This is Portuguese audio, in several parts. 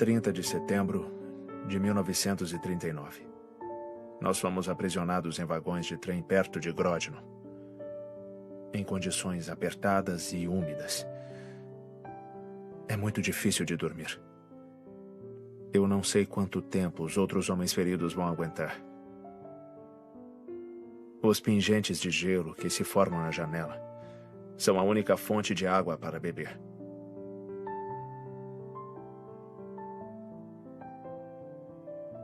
30 de setembro de 1939. Nós fomos aprisionados em vagões de trem perto de Grodno, em condições apertadas e úmidas. É muito difícil de dormir. Eu não sei quanto tempo os outros homens feridos vão aguentar. Os pingentes de gelo que se formam na janela são a única fonte de água para beber. –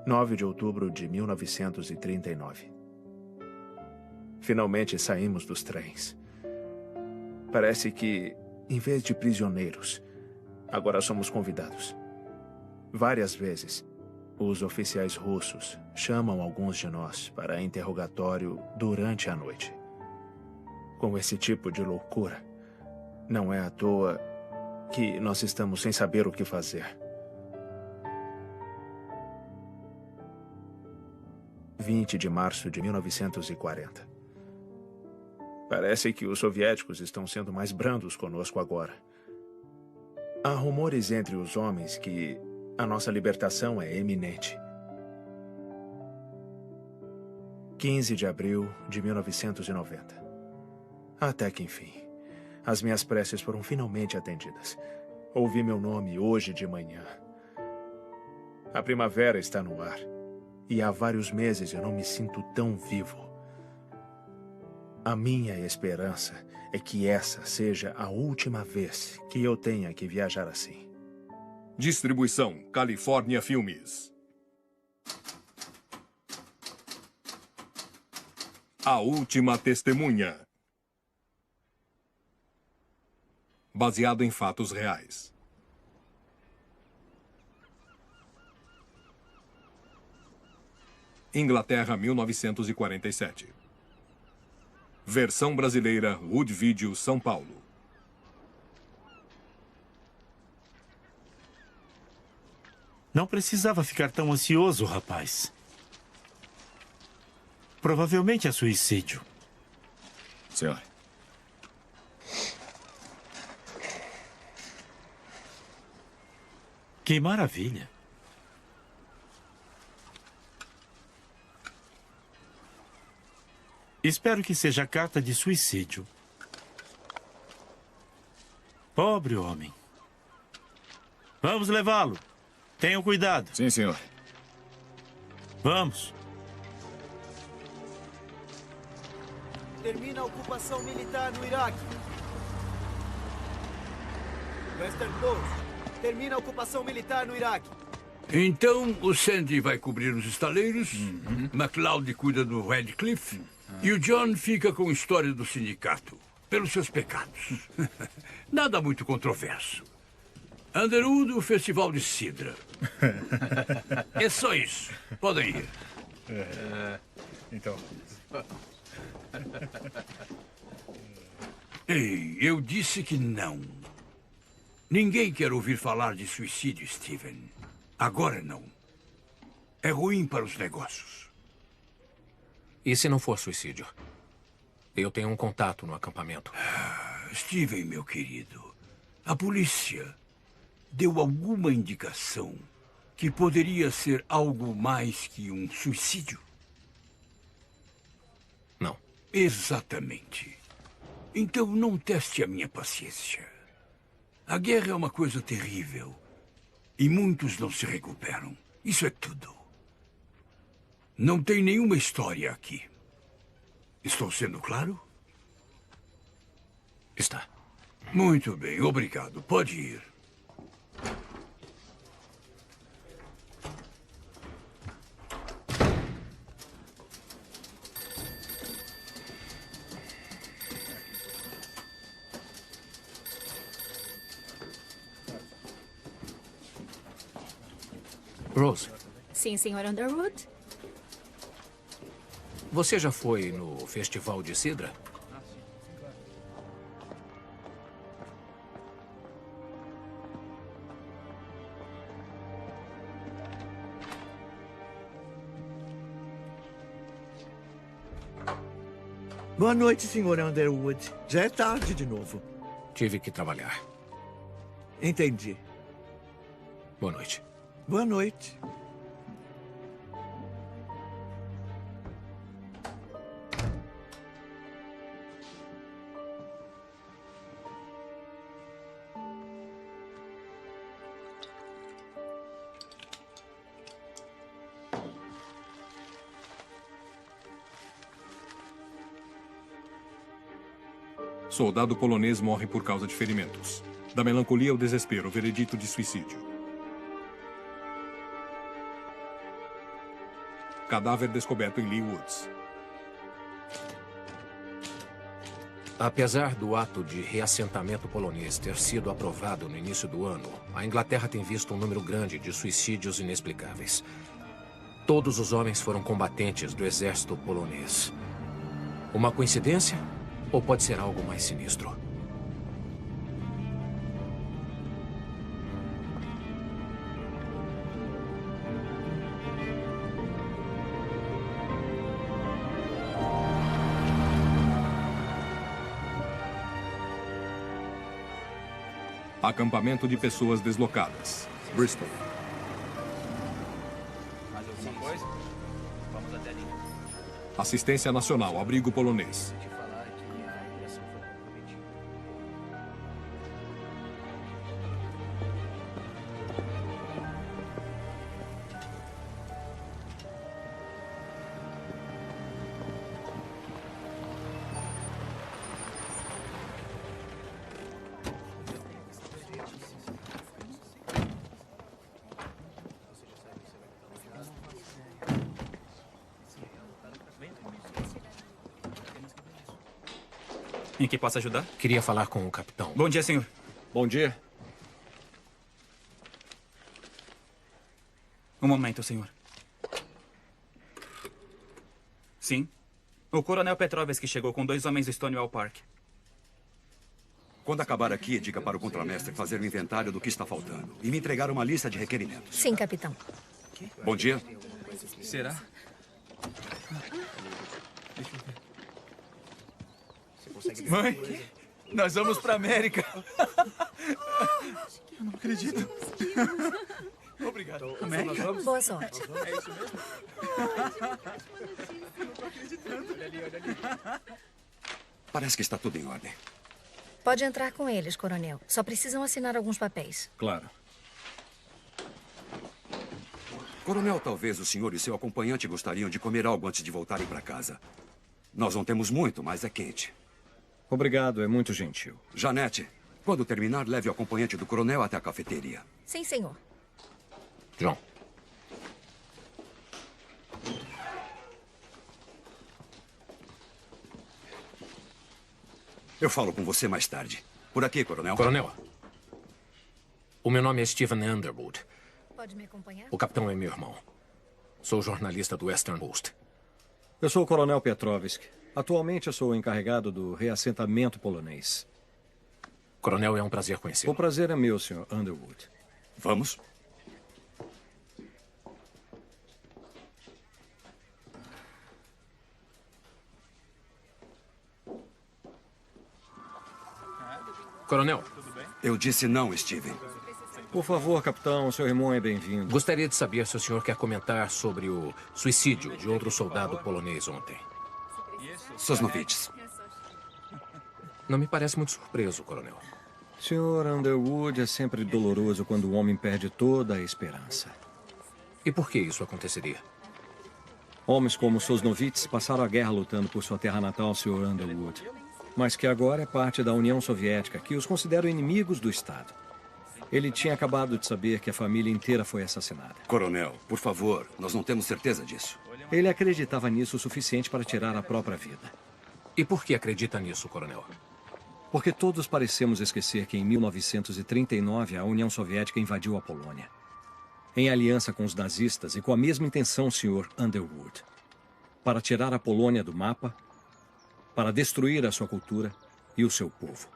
9 de outubro de 1939. Finalmente saímos dos trens. Parece que, em vez de prisioneiros, agora somos convidados. Várias vezes, os oficiais russos chamam alguns de nós para interrogatório durante a noite. Com esse tipo de loucura, não é à toa que nós estamos sem saber o que fazer. 20 de março de 1940. Parece que os soviéticos estão sendo mais brandos conosco agora. Há rumores entre os homens que a nossa libertação é iminente. 15 de abril de 1990. Até que enfim, as minhas preces foram finalmente atendidas. Ouvi meu nome hoje de manhã. A primavera está no ar. E há vários meses eu não me sinto tão vivo. A minha esperança é que essa seja a última vez que eu tenha que viajar assim. Distribuição California Filmes. A Última Testemunha. Baseado em fatos reais. Inglaterra, 1947. Versão brasileira, Wood Video, São Paulo. Não precisava ficar tão ansioso, rapaz. Provavelmente é suicídio. Senhor. Que maravilha. Espero que seja carta de suicídio. Pobre homem. Vamos levá-lo. Tenham cuidado. Sim, senhor. Vamos. Termina a ocupação militar no Iraque. Western Post. Termina a ocupação militar no Iraque. Então, o Sandy vai cobrir os estaleiros, MacLeod cuida do Radcliffe, e o John fica com a história do sindicato, pelos seus pecados. Nada muito controverso. Underwood, o festival de cidra. É só isso. Podem ir. Então... Ei, eu disse que não. Ninguém quer ouvir falar de suicídio, Steven. Agora não. É ruim para os negócios. E se não for suicídio? Eu tenho um contato no acampamento. Steven, meu querido, a polícia deu alguma indicação que poderia ser algo mais que um suicídio? Não. Exatamente. Então não teste a minha paciência. A guerra é uma coisa terrível. E muitos não se recuperam. Isso é tudo. Não tem nenhuma história aqui. Estou sendo claro? Está. Muito bem, obrigado. Pode ir. Rose. Sim, Sr. Underwood? Você já foi no Festival de Cidra? Boa noite, Sr. Underwood. Já é tarde de novo. Tive que trabalhar. Entendi. Boa noite. Boa noite. Soldado polonês morre por causa de ferimentos. Da melancolia ao desespero, veredito de suicídio. Cadáver descoberto em Leigh Woods. Apesar do ato de reassentamento polonês ter sido aprovado no início do ano, a Inglaterra tem visto um número grande de suicídios inexplicáveis. Todos os homens foram combatentes do exército polonês. Uma coincidência? Ou pode ser algo mais sinistro? Acampamento de pessoas deslocadas. Bristol. Mais alguma coisa? Vamos até ali. Assistência Nacional, abrigo polonês. Em que posso ajudar? Queria falar com o capitão. Bom dia, senhor. Bom dia. Um momento, senhor. Sim. O coronel Petrovski chegou com 2 homens do Stonewall Park. Quando acabar aqui, diga para o contramestre fazer um inventário do que está faltando e me entregar uma lista de requerimentos. Sim, capitão. Bom dia. Será? Mãe, nós vamos pra América. Eu não acredito. Obrigado. América? Boa sorte. É isso mesmo? Eu não tô acreditando. Olha ali. Parece que está tudo em ordem. Pode entrar com eles, coronel. Só precisam assinar alguns papéis. Claro. Coronel, talvez o senhor e seu acompanhante gostariam de comer algo antes de voltarem para casa. Nós não temos muito, mas é quente. Obrigado, é muito gentil. Janete, quando terminar, leve o acompanhante do coronel até a cafeteria. Sim, senhor. John. Eu falo com você mais tarde. Por aqui, coronel. Coronel. O meu nome é Stephen Underwood. Pode me acompanhar? O capitão é meu irmão. Sou jornalista do Western Post. Eu sou o coronel Petrovski. Atualmente eu sou o encarregado do reassentamento polonês. Coronel, é um prazer conhecê-lo. O prazer é meu, Sr. Underwood. Vamos? Coronel. Eu disse não, Steven. Por favor, capitão, seu irmão é bem-vindo. Gostaria de saber se o senhor quer comentar sobre o suicídio de outro soldado polonês ontem. Sosnovitz. Não me parece muito surpreso, coronel. Sr. Underwood, é sempre doloroso quando o homem perde toda a esperança. E por que isso aconteceria? Homens como Sosnovitz passaram a guerra lutando por sua terra natal, Sr. Underwood. Mas que agora é parte da União Soviética, que os considera inimigos do Estado. Ele tinha acabado de saber que a família inteira foi assassinada. Coronel, por favor, nós não temos certeza disso. Ele acreditava nisso o suficiente para tirar a própria vida. E por que acredita nisso, coronel? Porque todos parecemos esquecer que em 1939 a União Soviética invadiu a Polônia. Em aliança com os nazistas e com a mesma intenção, Sr. Underwood. Para tirar a Polônia do mapa, para destruir a sua cultura e o seu povo.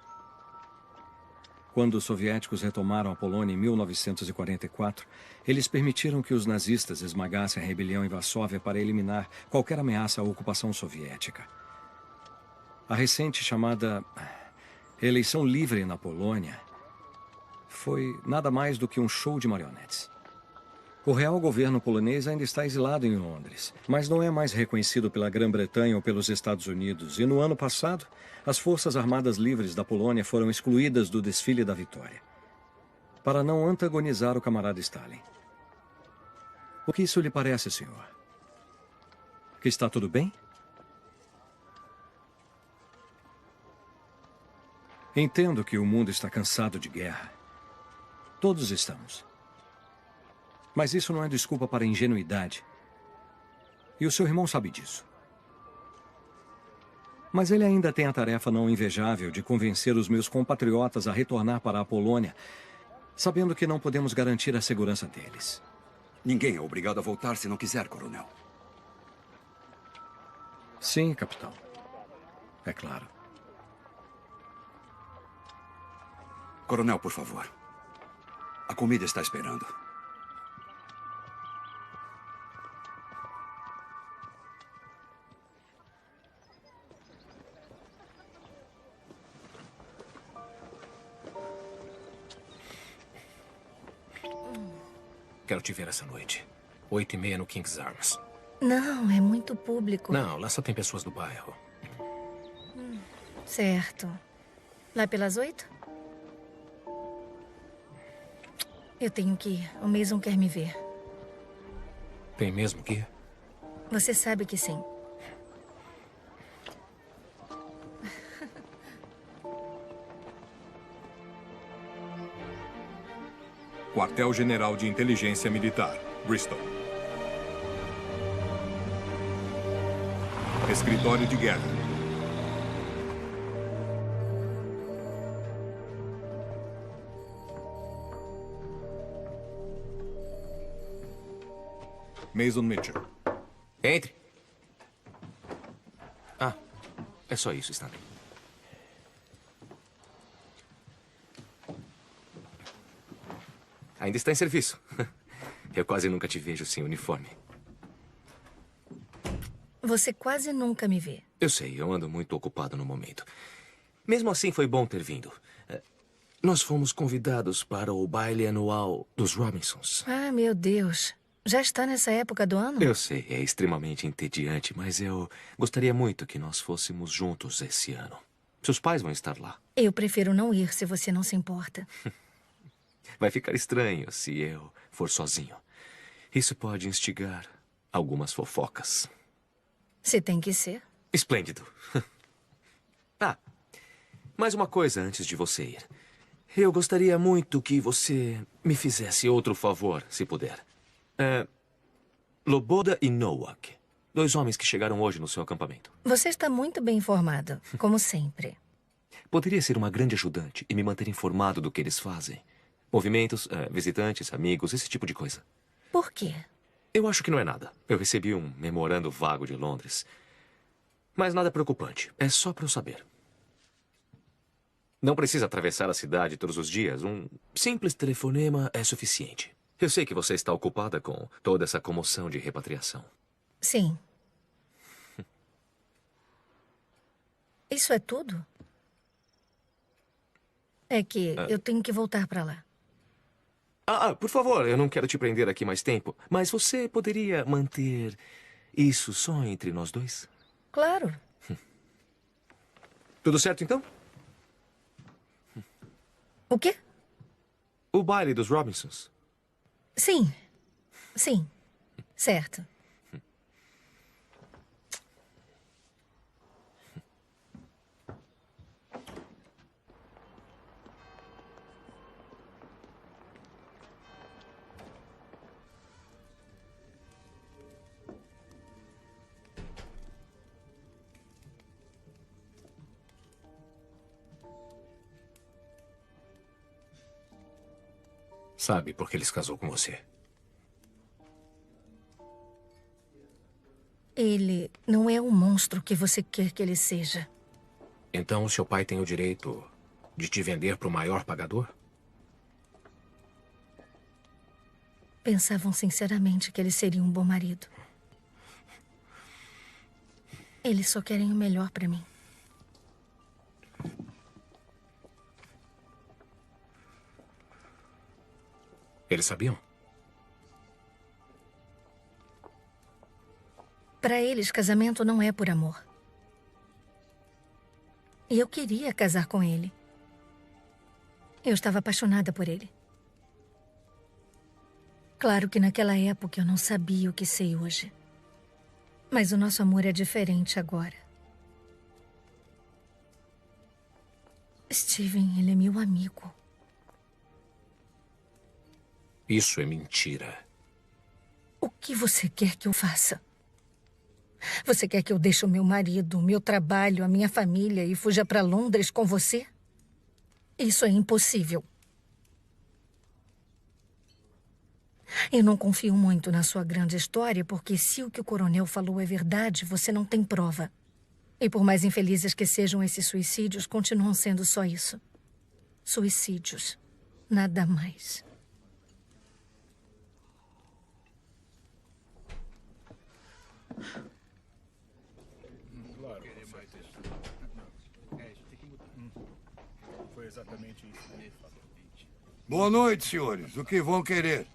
Quando os soviéticos retomaram a Polônia em 1944, eles permitiram que os nazistas esmagassem a rebelião em Varsóvia para eliminar qualquer ameaça à ocupação soviética. A recente chamada eleição livre na Polônia foi nada mais do que um show de marionetes. O real governo polonês ainda está exilado em Londres, mas não é mais reconhecido pela Grã-Bretanha ou pelos Estados Unidos. E no ano passado, as Forças Armadas Livres da Polônia foram excluídas do desfile da vitória, para não antagonizar o camarada Stalin. O que isso lhe parece, senhor? Que está tudo bem? Entendo que o mundo está cansado de guerra. Todos estamos. Mas isso não é desculpa para a ingenuidade. E o seu irmão sabe disso. Mas ele ainda tem a tarefa não invejável de convencer os meus compatriotas a retornar para a Polônia, sabendo que não podemos garantir a segurança deles. Ninguém é obrigado a voltar se não quiser, coronel. Sim, capitão. É claro. Coronel, por favor. A comida está esperando. Quero te ver essa noite. 8h30 no King's Arms. Não, é muito público. Não, lá só tem pessoas do bairro. Certo. Lá pelas 8? Eu tenho que ir. O Mason quer me ver. Tem mesmo que ir? Você sabe que sim. Quartel-General de Inteligência Militar, Bristol. Escritório de Guerra. Mason Mitchell. Entre. Ah, é só isso, Stanley. Ainda está em serviço. Eu quase nunca te vejo sem uniforme. Você quase nunca me vê. Eu sei, eu ando muito ocupado no momento. Mesmo assim, foi bom ter vindo. Nós fomos convidados para o baile anual dos Robinsons. Ah, meu Deus. Já está nessa época do ano? Eu sei, é extremamente entediante, mas eu gostaria muito que nós fôssemos juntos esse ano. Seus pais vão estar lá. Eu prefiro não ir, se você não se importa. Vai ficar estranho se eu for sozinho. Isso pode instigar algumas fofocas. Se tem que ser. Esplêndido. Ah, mais uma coisa antes de você ir. Eu gostaria muito que você me fizesse outro favor, se puder. Loboda e Nowak. 2 homens que chegaram hoje no seu acampamento. Você está muito bem informado, como sempre. Poderia ser uma grande ajudante e me manter informado do que eles fazem. Movimentos, visitantes, amigos, esse tipo de coisa. Por quê? Eu acho que não é nada. Eu recebi um memorando vago de Londres. Mas nada preocupante. É só para eu saber. Não precisa atravessar a cidade todos os dias. Um simples telefonema é suficiente. Eu sei que você está ocupada com toda essa comoção de repatriação. Sim. Isso é tudo? É que eu tenho que voltar para lá. Por favor, eu não quero te prender aqui mais tempo, mas você poderia manter isso só entre nós dois? Claro. Tudo certo, então? O quê? O baile dos Robinsons. Sim. Sim. Certo. Sabe por que ele se casou com você? Ele não é o monstro que você quer que ele seja. Então, seu pai tem o direito de te vender para o maior pagador? Pensavam sinceramente que ele seria um bom marido. Eles só querem o melhor para mim. Eles sabiam? Para eles, casamento não é por amor. E eu queria casar com ele. Eu estava apaixonada por ele. Claro que naquela época eu não sabia o que sei hoje. Mas o nosso amor é diferente agora. Steven, ele é meu amigo. Isso é mentira. O que você quer que eu faça? Você quer que eu deixe o meu marido, o meu trabalho, a minha família e fuja para Londres com você? Isso é impossível. Eu não confio muito na sua grande história, porque se o que o coronel falou é verdade, você não tem prova. E por mais infelizes que sejam esses suicídios, continuam sendo só isso. Suicídios. Nada mais. Boa noite, senhores. O que vão querer?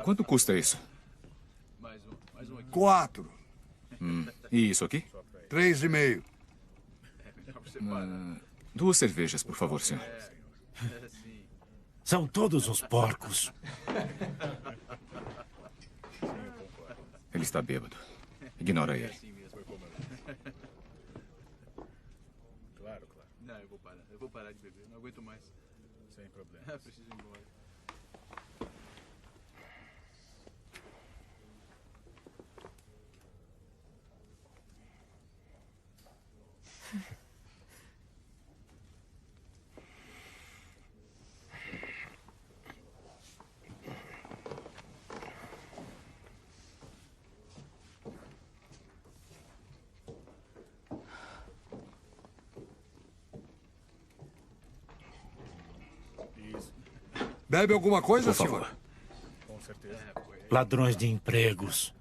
Quanto custa isso? 4. E isso aqui? 3,5. 2 cervejas, por favor, senhor. São todos uns porcos. Ele está bêbado. Ignora ele. Claro. Não, eu vou parar. Eu vou parar de beber. Não aguento mais. Sem problema. Preciso ir embora. Bebe alguma coisa, por favor? senhor? Com certeza. Ladrões de empregos.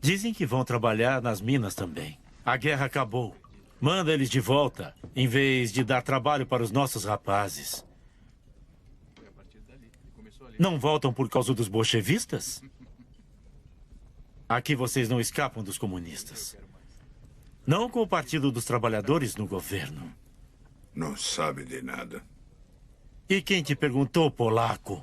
Dizem que vão trabalhar nas minas também. A guerra acabou. Manda eles de volta, em vez de dar trabalho para os nossos rapazes. Não voltam por causa dos bolchevistas? Aqui vocês não escapam dos comunistas. Não com o Partido dos Trabalhadores no governo. Não sabe de nada. E quem te perguntou, polaco?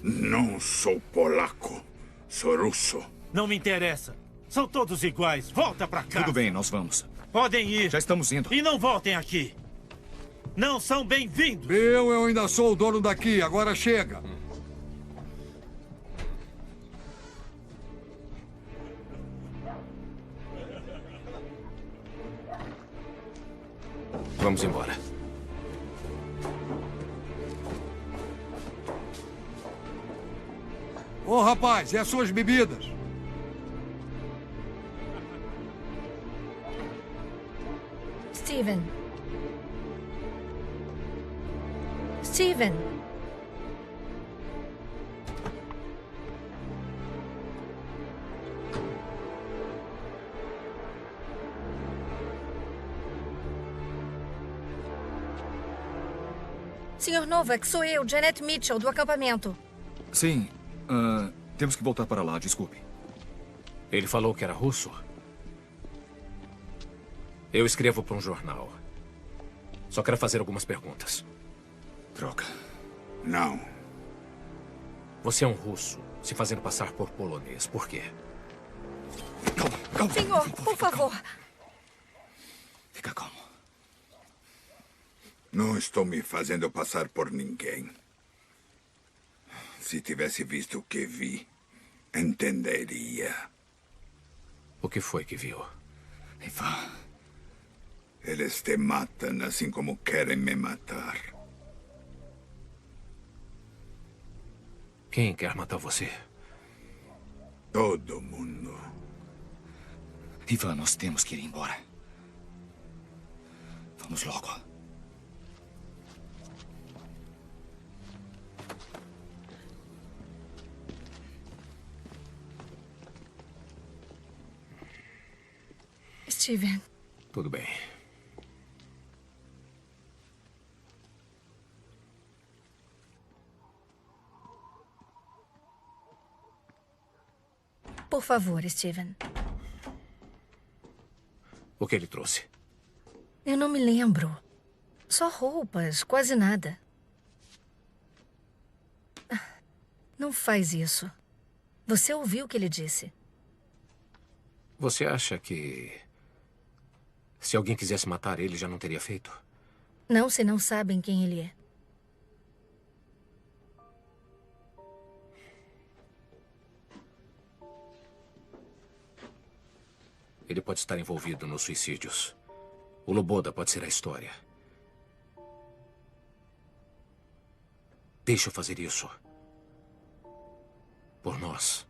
Não sou polaco. Sou russo. Não me interessa. São todos iguais. Volta pra casa. Tudo bem, nós vamos. Podem ir. Já estamos indo. E não voltem aqui. Não são bem-vindos. Eu ainda sou o dono daqui. Agora chega. Vamos embora. Ô, rapaz, e as suas bebidas? Steven. Steven. Senhor Novak, sou eu, Janet Mitchell, do acampamento. Sim. Temos que voltar para lá, desculpe. Ele falou que era russo? Eu escrevo para um jornal. Só quero fazer algumas perguntas. Droga. Não. Você é um russo, se fazendo passar por polonês. Por quê? Calma. Senhor, por favor. Fica calmo. Não estou me fazendo passar por ninguém. Se tivesse visto o que vi, entenderia. O que foi que viu? Ivan. Eles te matam assim como querem me matar. Quem quer matar você? Todo mundo. Ivan, nós temos que ir embora. Vamos logo. Steven. Tudo bem. Por favor, Steven. O que ele trouxe? Eu não me lembro. Só roupas, quase nada. Não faz isso. Você ouviu o que ele disse? Você acha que... se alguém quisesse matar ele, já não teria feito? Não, se não sabem quem ele é. Ele pode estar envolvido nos suicídios. O Loboda pode ser a história. Deixa eu fazer isso. Por nós.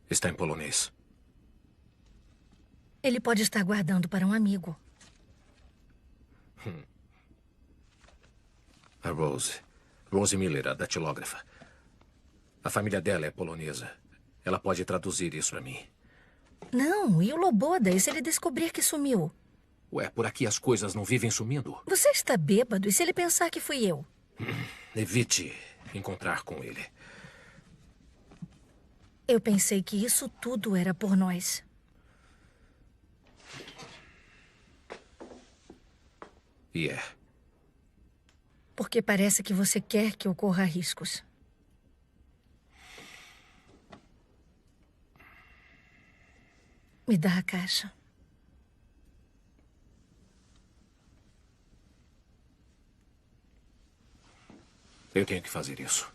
Está em polonês. Ele pode estar guardando para um amigo. A Rose. Rose Miller, a datilógrafa. A família dela é polonesa. Ela pode traduzir isso para mim. Não, e o Loboda? E se ele descobrir que sumiu? Ué, por aqui as coisas não vivem sumindo. Você está bêbado? E se ele pensar que fui eu? Evite encontrar com ele. Eu pensei que isso tudo era por nós. E é. Porque parece que você quer que eu corra riscos. Me dá a caixa. Eu tenho que fazer isso.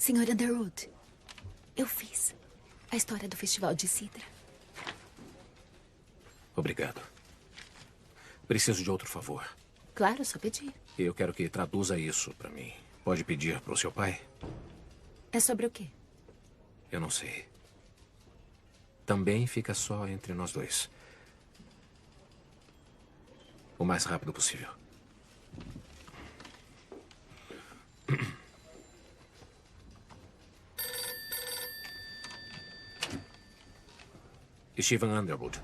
Senhor Underwood, eu fiz a história do Festival de Cidra. Obrigado. Preciso de outro favor. Claro, só pedir. Eu quero que traduza isso para mim. Pode pedir para o seu pai? É sobre o quê? Eu não sei. Também fica só entre nós dois. O mais rápido possível. Stephen Underwood.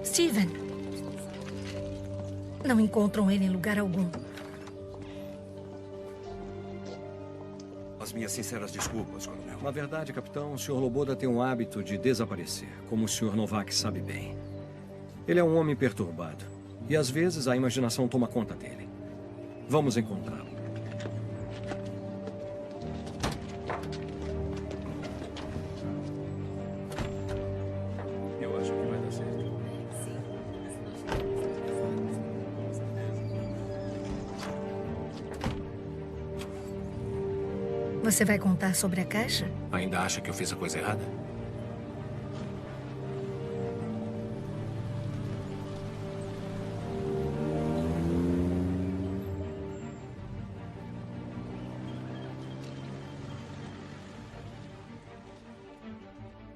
Steven. Não encontram ele em lugar algum. As minhas sinceras desculpas, coronel. Na verdade, capitão, o Sr. Loboda tem um hábito de desaparecer, como o Sr. Novak sabe bem. Ele é um homem perturbado, e às vezes a imaginação toma conta dele. Vamos encontrá-lo. Eu acho que vai dar certo. Você vai contar sobre a caixa? Ainda acha que eu fiz a coisa errada?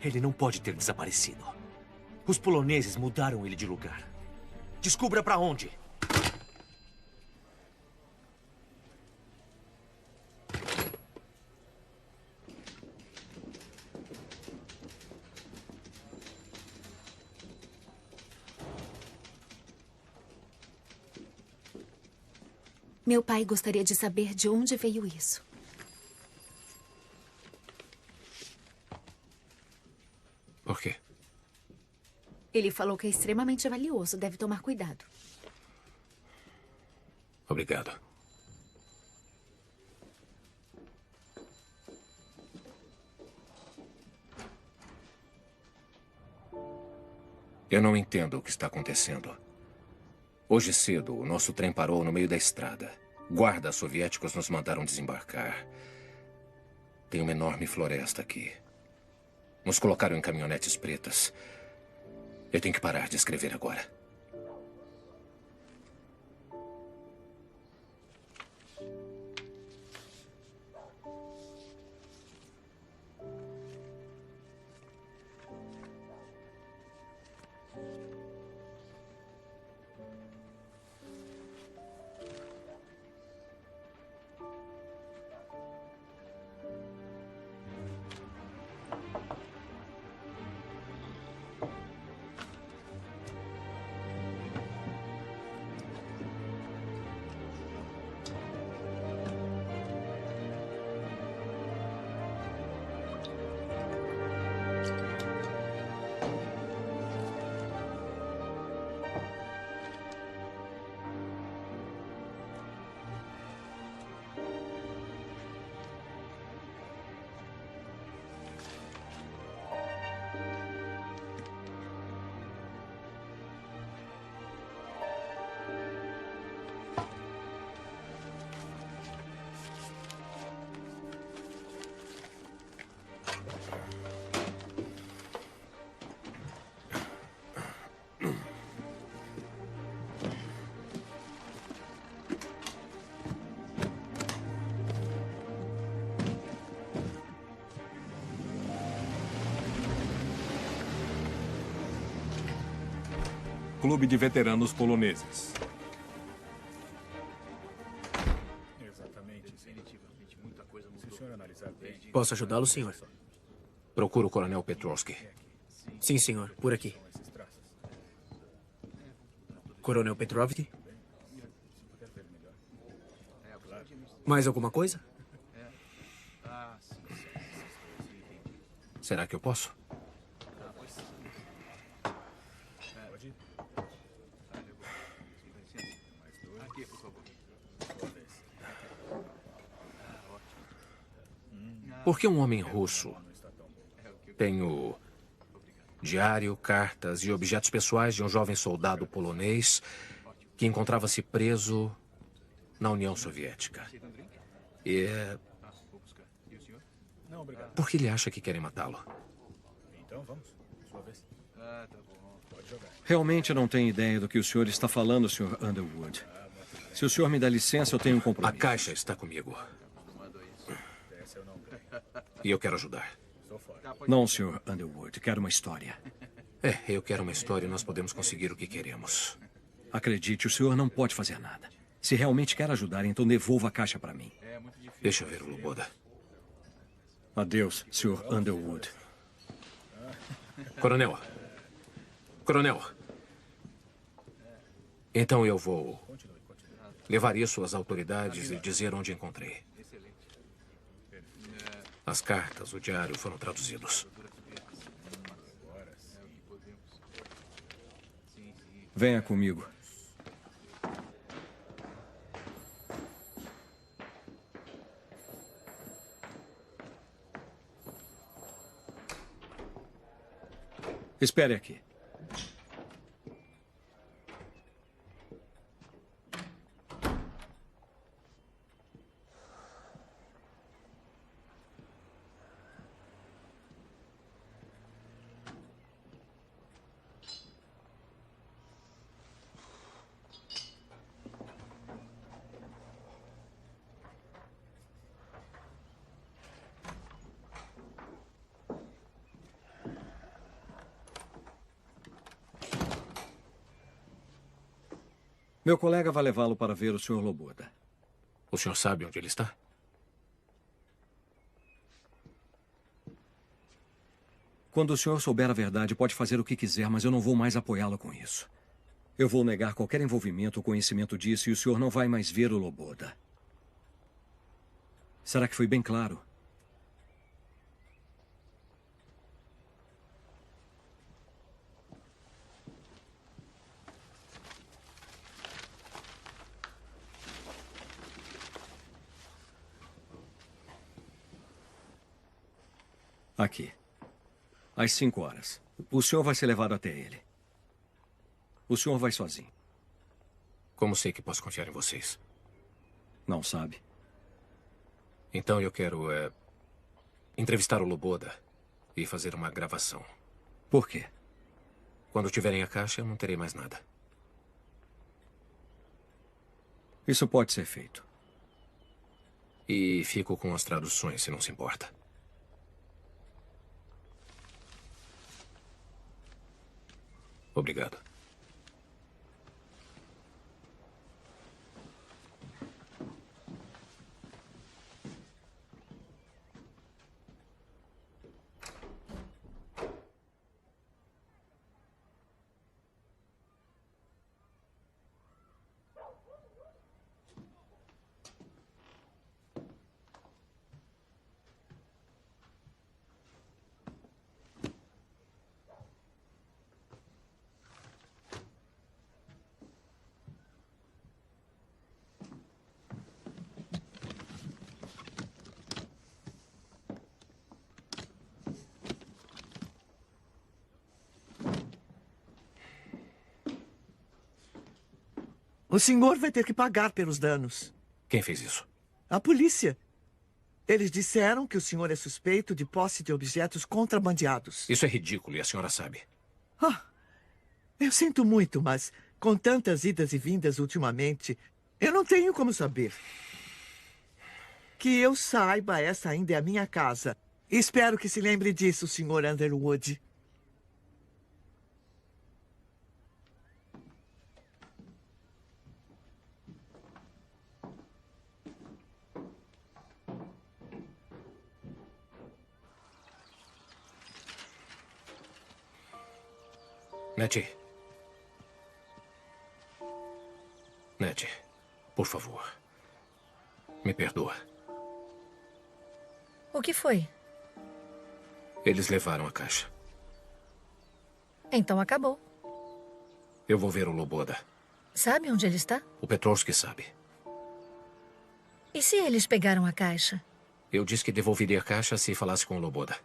Ele não pode ter desaparecido. Os poloneses mudaram ele de lugar. Descubra para onde. Meu pai gostaria de saber de onde veio isso. Por quê? Ele falou que é extremamente valioso. Deve tomar cuidado. Obrigado. Eu não entendo o que está acontecendo. Hoje cedo, o nosso trem parou no meio da estrada. Guardas soviéticos nos mandaram desembarcar. Tem uma enorme floresta aqui. Nos colocaram em caminhonetes pretas. Eu tenho que parar de escrever agora. Clube de Veteranos Poloneses. Exatamente. Definitivamente, muita coisa mudou. Se o senhor analisar bem... Posso ajudá-lo, senhor? Procuro o Coronel Petrovsky. Sim, senhor. Por aqui. Coronel Petrovsky? Mais alguma coisa? Será que eu posso? Por que um homem russo tem o diário, cartas e objetos pessoais de um jovem soldado polonês que encontrava-se preso na União Soviética? E por que ele acha que querem matá-lo? Então vamos. Sua vez. Pode jogar. Realmente não tenho ideia do que o senhor está falando, Sr. Underwood. Se o senhor me dá licença, eu tenho um compromisso. A caixa está comigo. E eu quero ajudar. Não, Sr. Underwood. Quero uma história. Eu quero uma história e nós podemos conseguir o que queremos. Acredite, o senhor não pode fazer nada. Se realmente quer ajudar, então devolva a caixa para mim. Deixa eu ver o Loboda. Adeus, Sr. Underwood. Coronel. Coronel. Então eu vou levar isso às autoridades e dizer onde encontrei. As cartas, o diário foram traduzidos. Venha comigo. Espere aqui. Meu colega vai levá-lo para ver o Sr. Loboda. O senhor sabe onde ele está? Quando o senhor souber a verdade, pode fazer o que quiser, mas eu não vou mais apoiá-lo com isso. Eu vou negar qualquer envolvimento ou conhecimento disso e o senhor não vai mais ver o Loboda. Será que foi bem claro? Aqui. Às 5 horas. O senhor vai ser levado até ele. O senhor vai sozinho. Como sei que posso confiar em vocês? Não sabe. Então eu quero entrevistar o Loboda e fazer uma gravação. Por quê? Quando tiverem a caixa, eu não terei mais nada. Isso pode ser feito. E fico com as traduções, se não se importa. Obrigado. O senhor vai ter que pagar pelos danos. Quem fez isso? A polícia. Eles disseram que o senhor é suspeito de posse de objetos contrabandeados. Isso é ridículo e a senhora sabe. Eu sinto muito, mas com tantas idas e vindas ultimamente, eu não tenho como saber. Que eu saiba, essa ainda é a minha casa. Espero que se lembre disso, Sr. Underwood. Nettie. Nettie, por favor. Me perdoa. O que foi? Eles levaram a caixa. Então acabou. Eu vou ver o Loboda. Sabe onde ele está? O Petrovski sabe. E se eles pegaram a caixa? Eu disse que devolveria a caixa se falasse com o Loboda.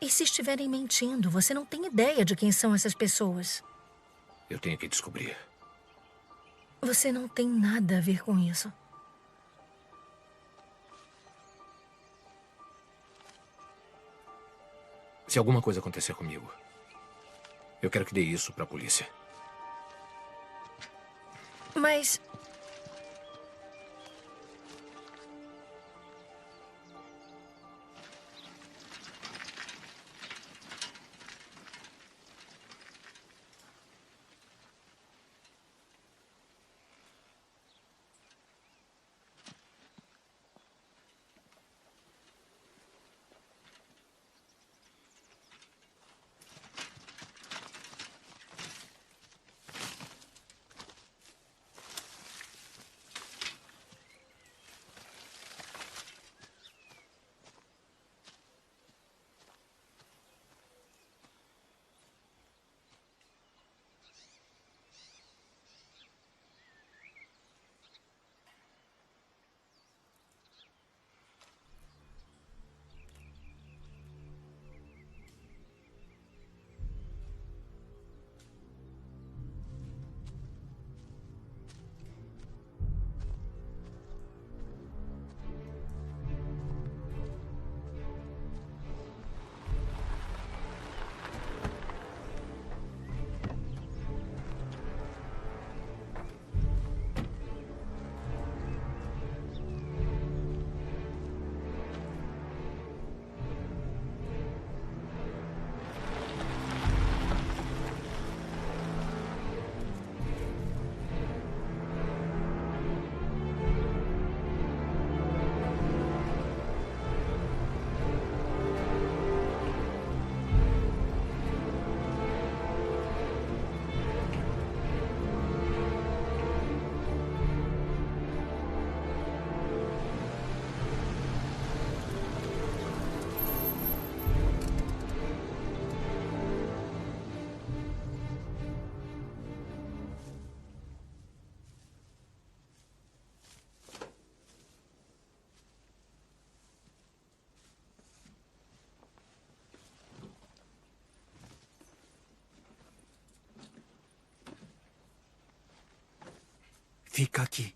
E se estiverem mentindo? Você não tem ideia de quem são essas pessoas. Eu tenho que descobrir. Você não tem nada a ver com isso. Se alguma coisa acontecer comigo, eu quero que dê isso para a polícia. Mas... Fica aqui.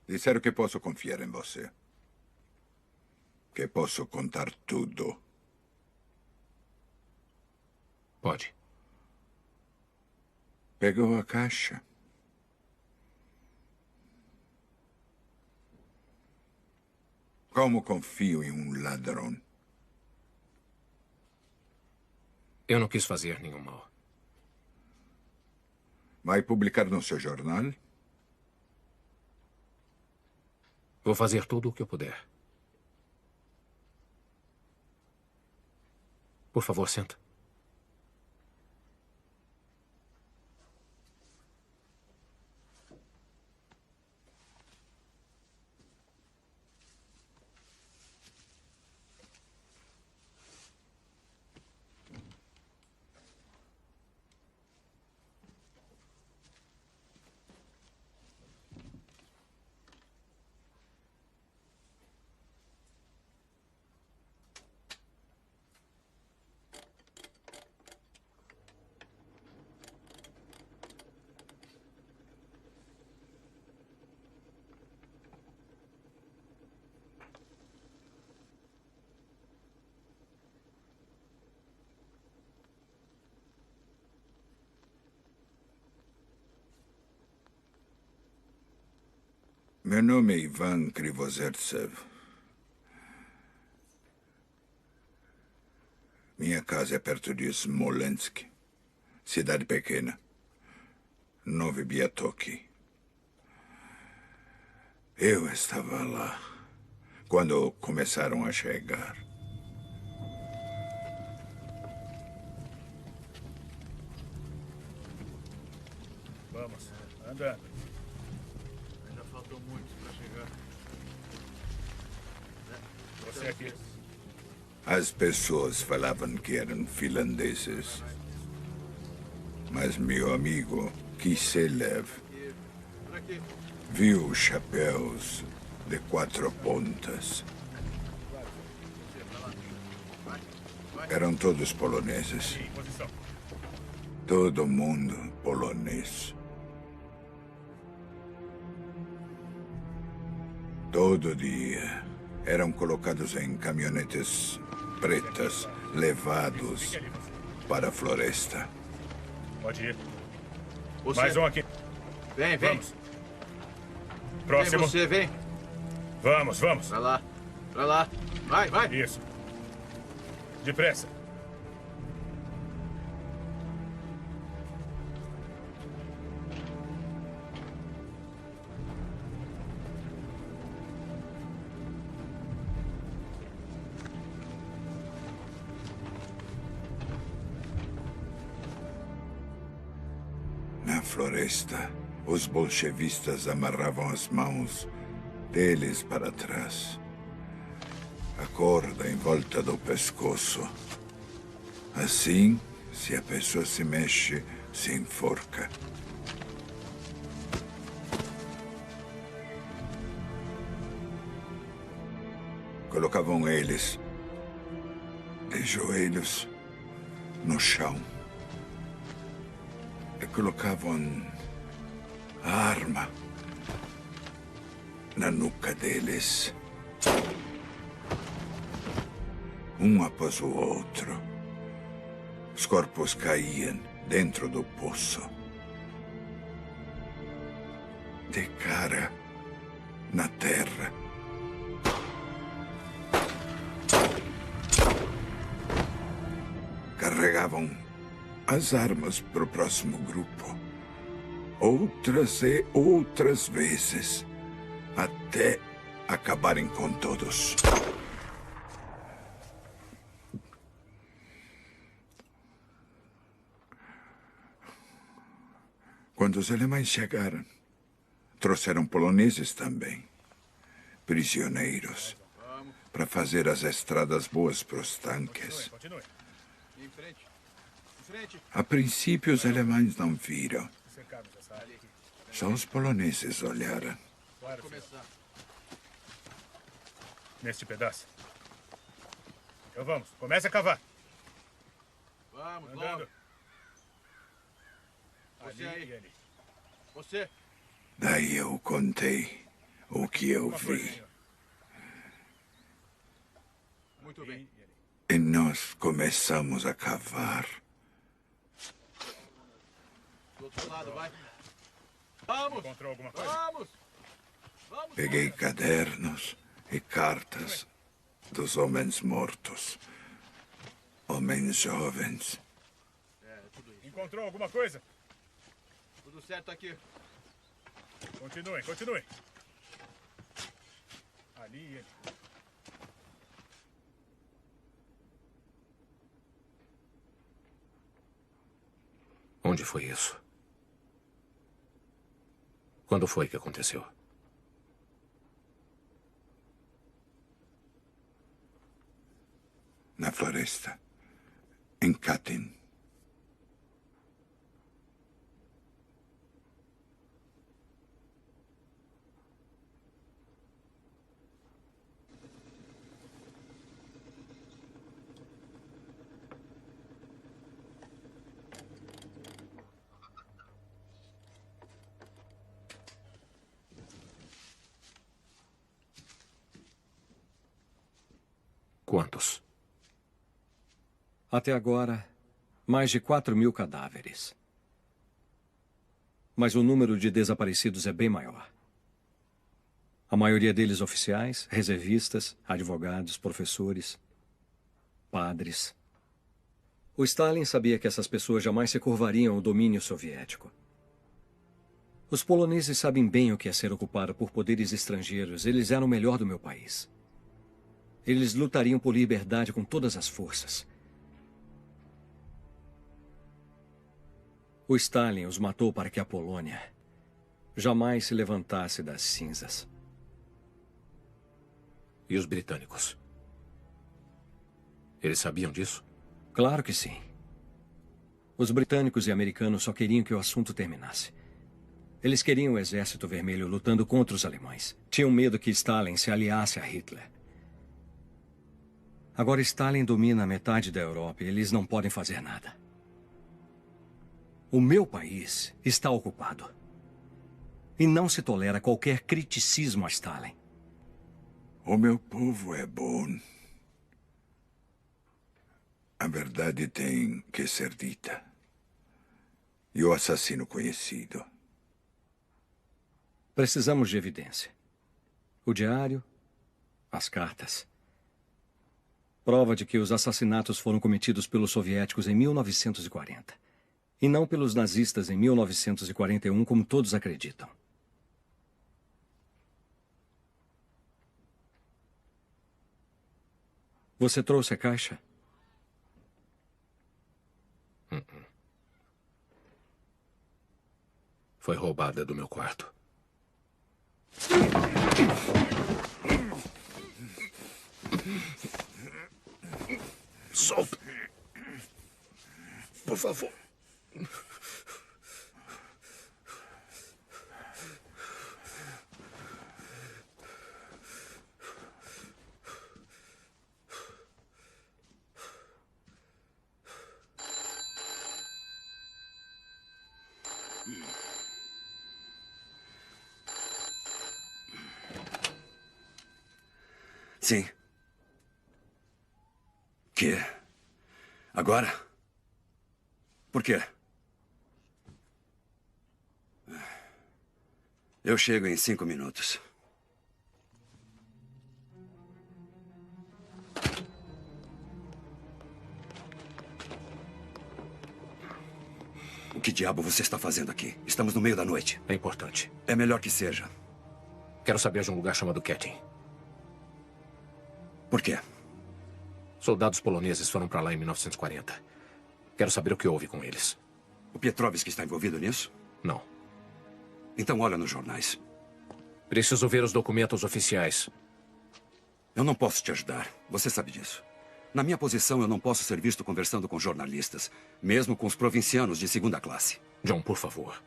Disseram que posso confiar em você. Que posso contar tudo. Pode. Pegou a caixa. Como confio em um ladrão? Eu não quis fazer nenhum mal. Vai publicar no seu jornal? Vou fazer tudo o que eu puder. Por favor, senta. Meu nome é Ivan Krivozertsev. Minha casa é perto de Smolensk. cidade pequena. Novi Biatoki. Eu estava lá quando começaram a chegar. Vamos, andando. Ainda faltam muitos para chegar. Você aqui. As pessoas falavam que eram finlandeses. Mas meu amigo Kiselev viu chapéus de 4 pontas. Eram todos poloneses. Todo mundo polonês. Todo dia eram colocados em caminhonetes pretas, levados para a floresta. Pode ir. Você. Mais um aqui. Vem, vem. Vamos. Próximo. Vem você, vem. Vamos, vamos. Pra lá. Pra lá. Vai, vai. Isso. Depressa. Na floresta, os bolchevistas amarravam as mãos deles para trás. A corda em volta do pescoço. Assim, se a pessoa se mexe, se enforca. Colocavam eles de joelhos no chão. E colocavam a arma na nuca deles. Um após o outro. Os corpos caíam dentro do poço. De cara na terra. Carregavam as armas para o próximo grupo. Outras e outras vezes. Até acabarem com todos. Quando os alemães chegaram, trouxeram poloneses também. Prisioneiros. Para fazer as estradas boas para os tanques. Em frente. Em frente. A princípio, os alemães não viram. Só os poloneses olharam. Pode começar. Neste pedaço. Então vamos. Comece a cavar. Vamos, andando. logo. Você Ali aí. e ali. Você. Daí eu contei o que eu vi. Muito bem. E nós começamos a cavar. Do outro lado, vai. Vamos. Encontrou alguma coisa? Vamos. Vamos. Peguei cadernos e cartas dos homens mortos. Homens jovens. É, tudo isso. Encontrou alguma coisa? Tudo certo aqui. Continuem, continuem. Ali e ali. Onde foi isso? Quando foi que aconteceu? Na floresta. Em Katyn. Quantos? Até agora, mais de 4.000 cadáveres. Mas o número de desaparecidos é bem maior. A maioria deles oficiais, reservistas, advogados, professores, padres. O Stalin sabia que essas pessoas jamais se curvariam ao domínio soviético. Os poloneses sabem bem o que é ser ocupado por poderes estrangeiros. Eles eram o melhor do meu país. Eles lutariam por liberdade com todas as forças. O Stalin os matou para que a Polônia jamais se levantasse das cinzas. E os britânicos? Eles sabiam disso? Claro que sim. Os britânicos e americanos só queriam que o assunto terminasse. Eles queriam o Exército Vermelho lutando contra os alemães. Tinham medo que Stalin se aliasse a Hitler. Agora Stalin domina metade da Europa e eles não podem fazer nada. O meu país está ocupado. E não se tolera qualquer criticismo a Stalin. O meu povo é bom. A verdade tem que ser dita. E o assassino conhecido. Precisamos de evidência. O diário, as cartas. Prova de que os assassinatos foram cometidos pelos soviéticos em 1940. E não pelos nazistas em 1941, como todos acreditam. Você trouxe a caixa? Foi roubada do meu quarto. Solta. Por favor. Sim. Que? Agora? Por quê? Eu chego em 5 minutos. O que diabo você está fazendo aqui? Estamos no meio da noite. É importante. É melhor que seja. Quero saber de um lugar chamado Katyn. Por quê? Soldados poloneses foram para lá em 1940. Quero saber o que houve com eles. O Petrovski está envolvido nisso? Não. Então olha nos jornais. Preciso ver os documentos oficiais. Eu não posso te ajudar. Você sabe disso. Na minha posição, eu não posso ser visto conversando com jornalistas, mesmo com os provincianos de segunda classe. John, por favor.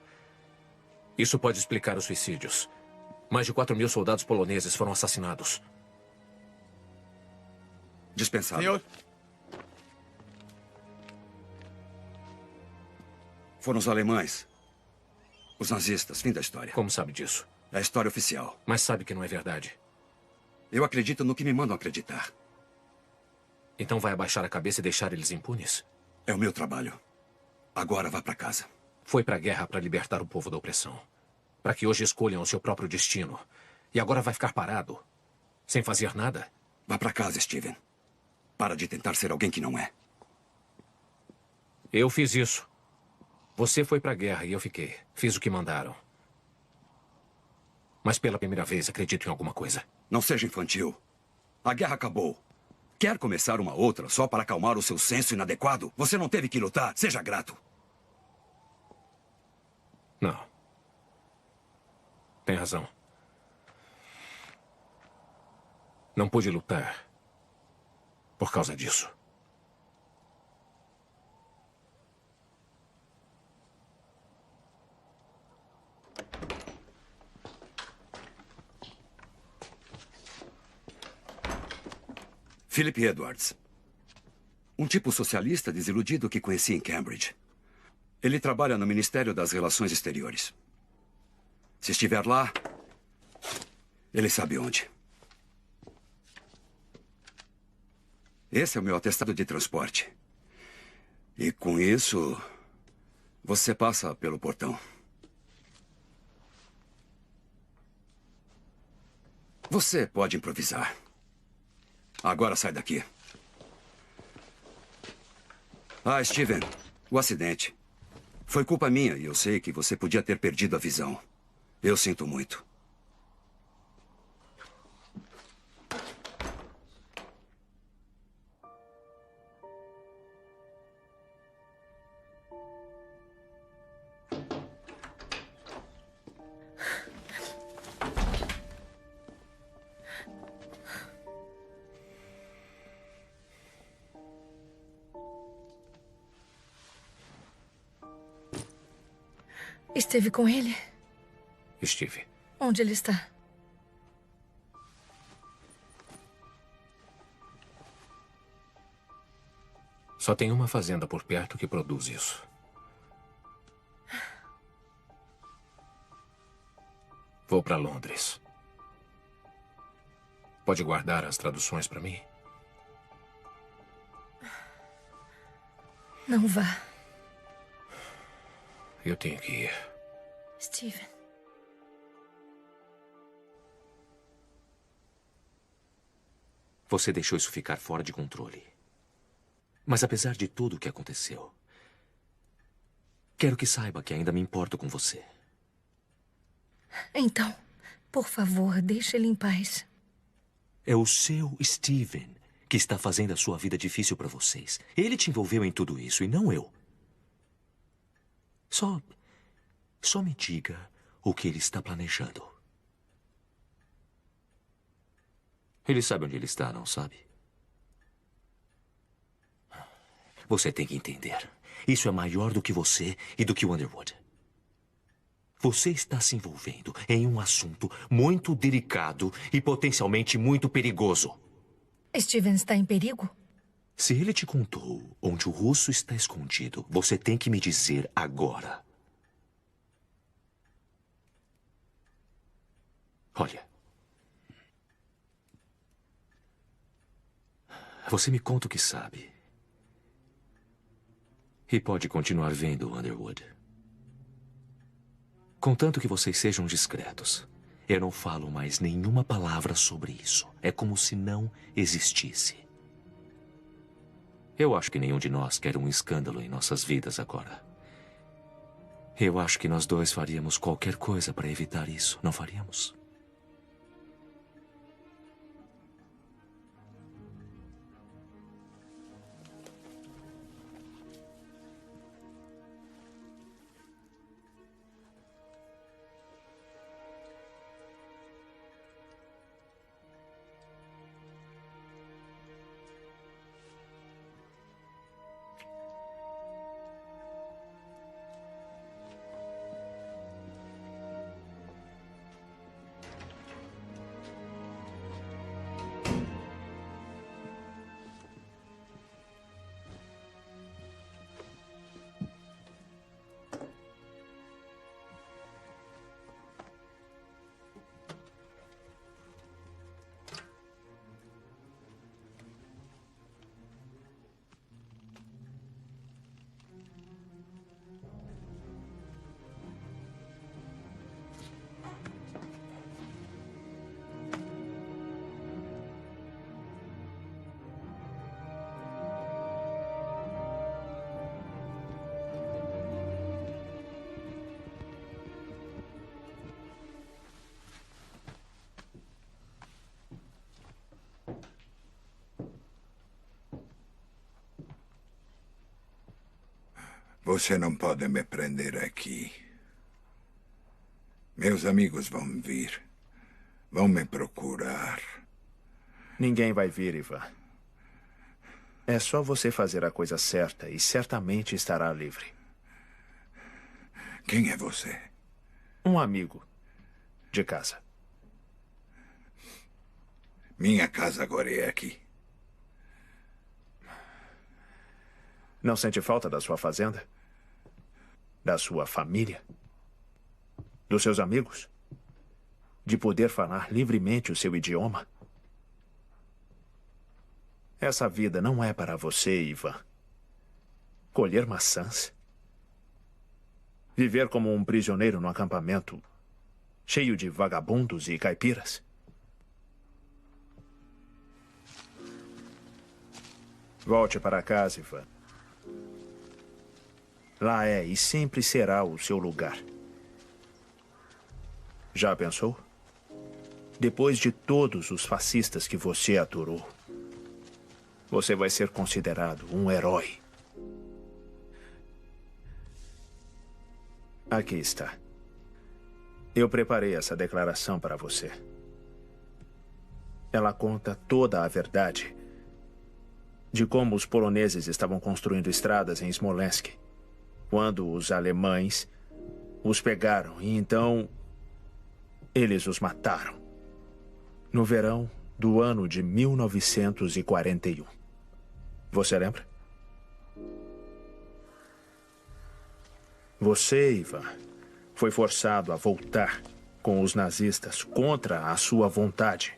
Isso pode explicar os suicídios. Mais de 4.000 soldados poloneses foram assassinados. Dispensado. Senhor. Foram os alemães. Os nazistas. Fim da história. Como sabe disso? É a história oficial. Mas sabe que não é verdade. Eu acredito no que me mandam acreditar. Então vai abaixar a cabeça e deixar eles impunes? É o meu trabalho. Agora vá para casa. Foi para a guerra para libertar o povo da opressão. Para que hoje escolham o seu próprio destino. E agora vai ficar parado? Sem fazer nada? Vá para casa, Steven. Para de tentar ser alguém que não é. Eu fiz isso. Você foi para a guerra e eu fiquei. Fiz o que mandaram. Mas pela primeira vez acredito em alguma coisa. Não seja infantil. A guerra acabou. Quer começar uma outra só para acalmar o seu senso inadequado? Você não teve que lutar. Seja grato. Não. Tem razão. Não pude lutar por causa disso. Philip Edwards. Um tipo socialista desiludido que conheci em Cambridge. Ele trabalha no Ministério das Relações Exteriores. Se estiver lá, ele sabe onde. Esse é o meu atestado de transporte. E com isso, você passa pelo portão. Você pode improvisar. Agora sai daqui. Ah, Steven, o acidente. Foi culpa minha e eu sei que você podia ter perdido a visão. Eu sinto muito. Esteve com ele? Estive. Onde ele está? Só tem uma fazenda por perto que produz isso. Vou para Londres. Pode guardar as traduções para mim? Não vá. Eu tenho que ir. Steven. Você deixou isso ficar fora de controle. Mas apesar de tudo o que aconteceu, quero que saiba que ainda me importo com você. Então, por favor, deixe ele em paz. É o seu Steven que está fazendo a sua vida difícil para vocês. Ele te envolveu em tudo isso e não eu. Só me diga o que ele está planejando. Ele sabe onde ele está, não sabe? Você tem que entender. Isso é maior do que você e do que o Underwood. Você está se envolvendo em um assunto muito delicado e potencialmente muito perigoso. Steven está em perigo? Se ele te contou onde o russo está escondido, você tem que me dizer agora. Olha. Você me conta o que sabe. E pode continuar vendo o Underwood. Contanto que vocês sejam discretos. Eu não falo mais nenhuma palavra sobre isso. É como se não existisse. Eu acho que nenhum de nós quer um escândalo em nossas vidas agora. Eu acho que nós dois faríamos qualquer coisa para evitar isso, não faríamos? Você não pode me prender aqui. Meus amigos vão vir. Vão me procurar. Ninguém vai vir, Ivan. É só você fazer a coisa certa e certamente estará livre. Quem é você? Um amigo. De casa. Minha casa agora é aqui. Não sente falta da sua fazenda? Da sua família? Dos seus amigos? De poder falar livremente o seu idioma? Essa vida não é para você, Ivan. Colher maçãs? Viver como um prisioneiro no acampamento cheio de vagabundos e caipiras? Volte para casa, Ivan. Lá é e sempre será o seu lugar. Já pensou? Depois de todos os fascistas que você aturou, você vai ser considerado um herói. Aqui está. Eu preparei essa declaração para você. Ela conta toda a verdade de como os poloneses estavam construindo estradas em Smolensk, quando os alemães os pegaram e então eles os mataram. No verão do ano de 1941. Você lembra? Você, Ivan, foi forçado a voltar com os nazistas contra a sua vontade.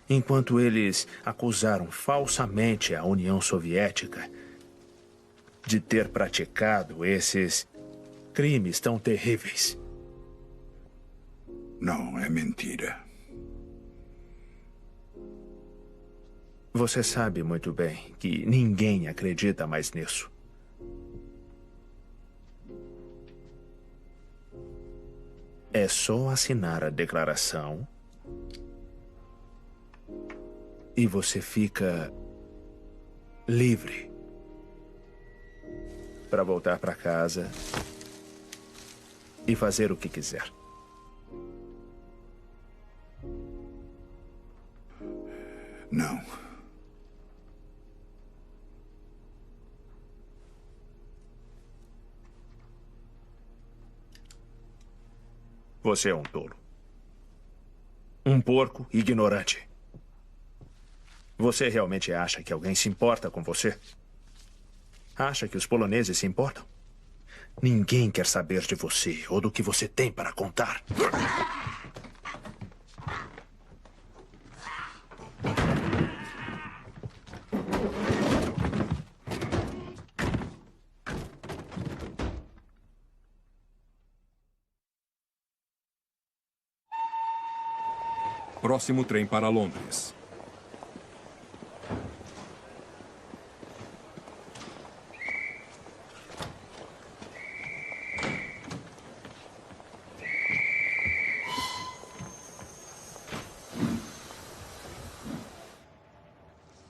Enquanto eles acusaram falsamente a União Soviética de ter praticado esses crimes tão terríveis. Não, é mentira. Você sabe muito bem que ninguém acredita mais nisso. É só assinar a declaração e você fica livre para voltar para casa e fazer o que quiser. Não. Você é um tolo. Um porco ignorante. Você realmente acha que alguém se importa com você? Acha que os poloneses se importam? Ninguém quer saber de você ou do que você tem para contar. Próximo trem para Londres.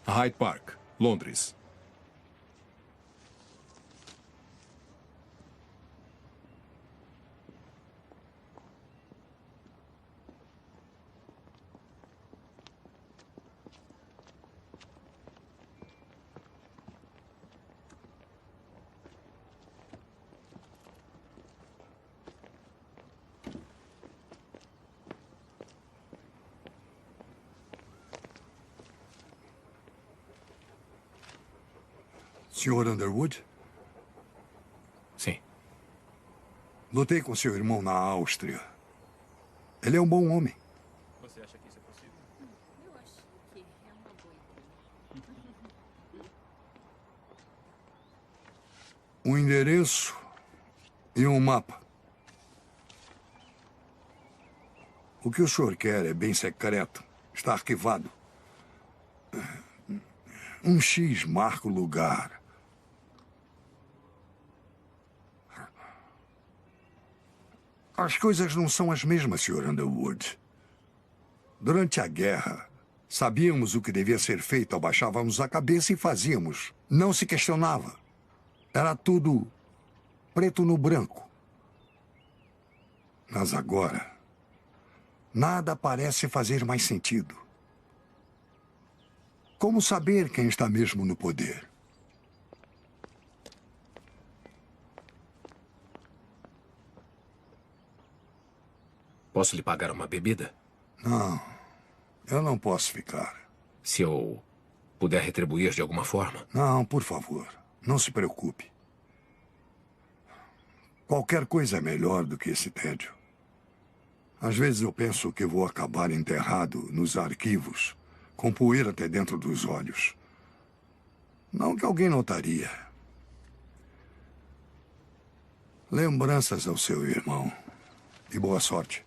Hyde Park, Londres. Sr. Underwood? Sim. Lutei com seu irmão na Áustria. Ele é um bom homem. Você acha que isso é possível? Eu acho que é uma boa ideia. Um endereço e um mapa. O que o senhor quer é bem secreto. Está arquivado. Um X marca o lugar. As coisas não são as mesmas, Sr. Underwood. Durante a guerra, sabíamos o que devia ser feito, abaixávamos a cabeça e fazíamos. Não se questionava. Era tudo preto no branco. Mas agora, nada parece fazer mais sentido. Como saber quem está mesmo no poder? Posso lhe pagar uma bebida? Não, eu não posso ficar. Se eu puder retribuir de alguma forma? Não, por favor, não se preocupe. Qualquer coisa é melhor do que esse tédio. Às vezes eu penso que vou acabar enterrado nos arquivos, com poeira até dentro dos olhos. Não que alguém notaria. Lembranças ao seu irmão. E boa sorte.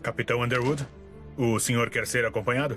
Capitão Underwood, o senhor quer ser acompanhado?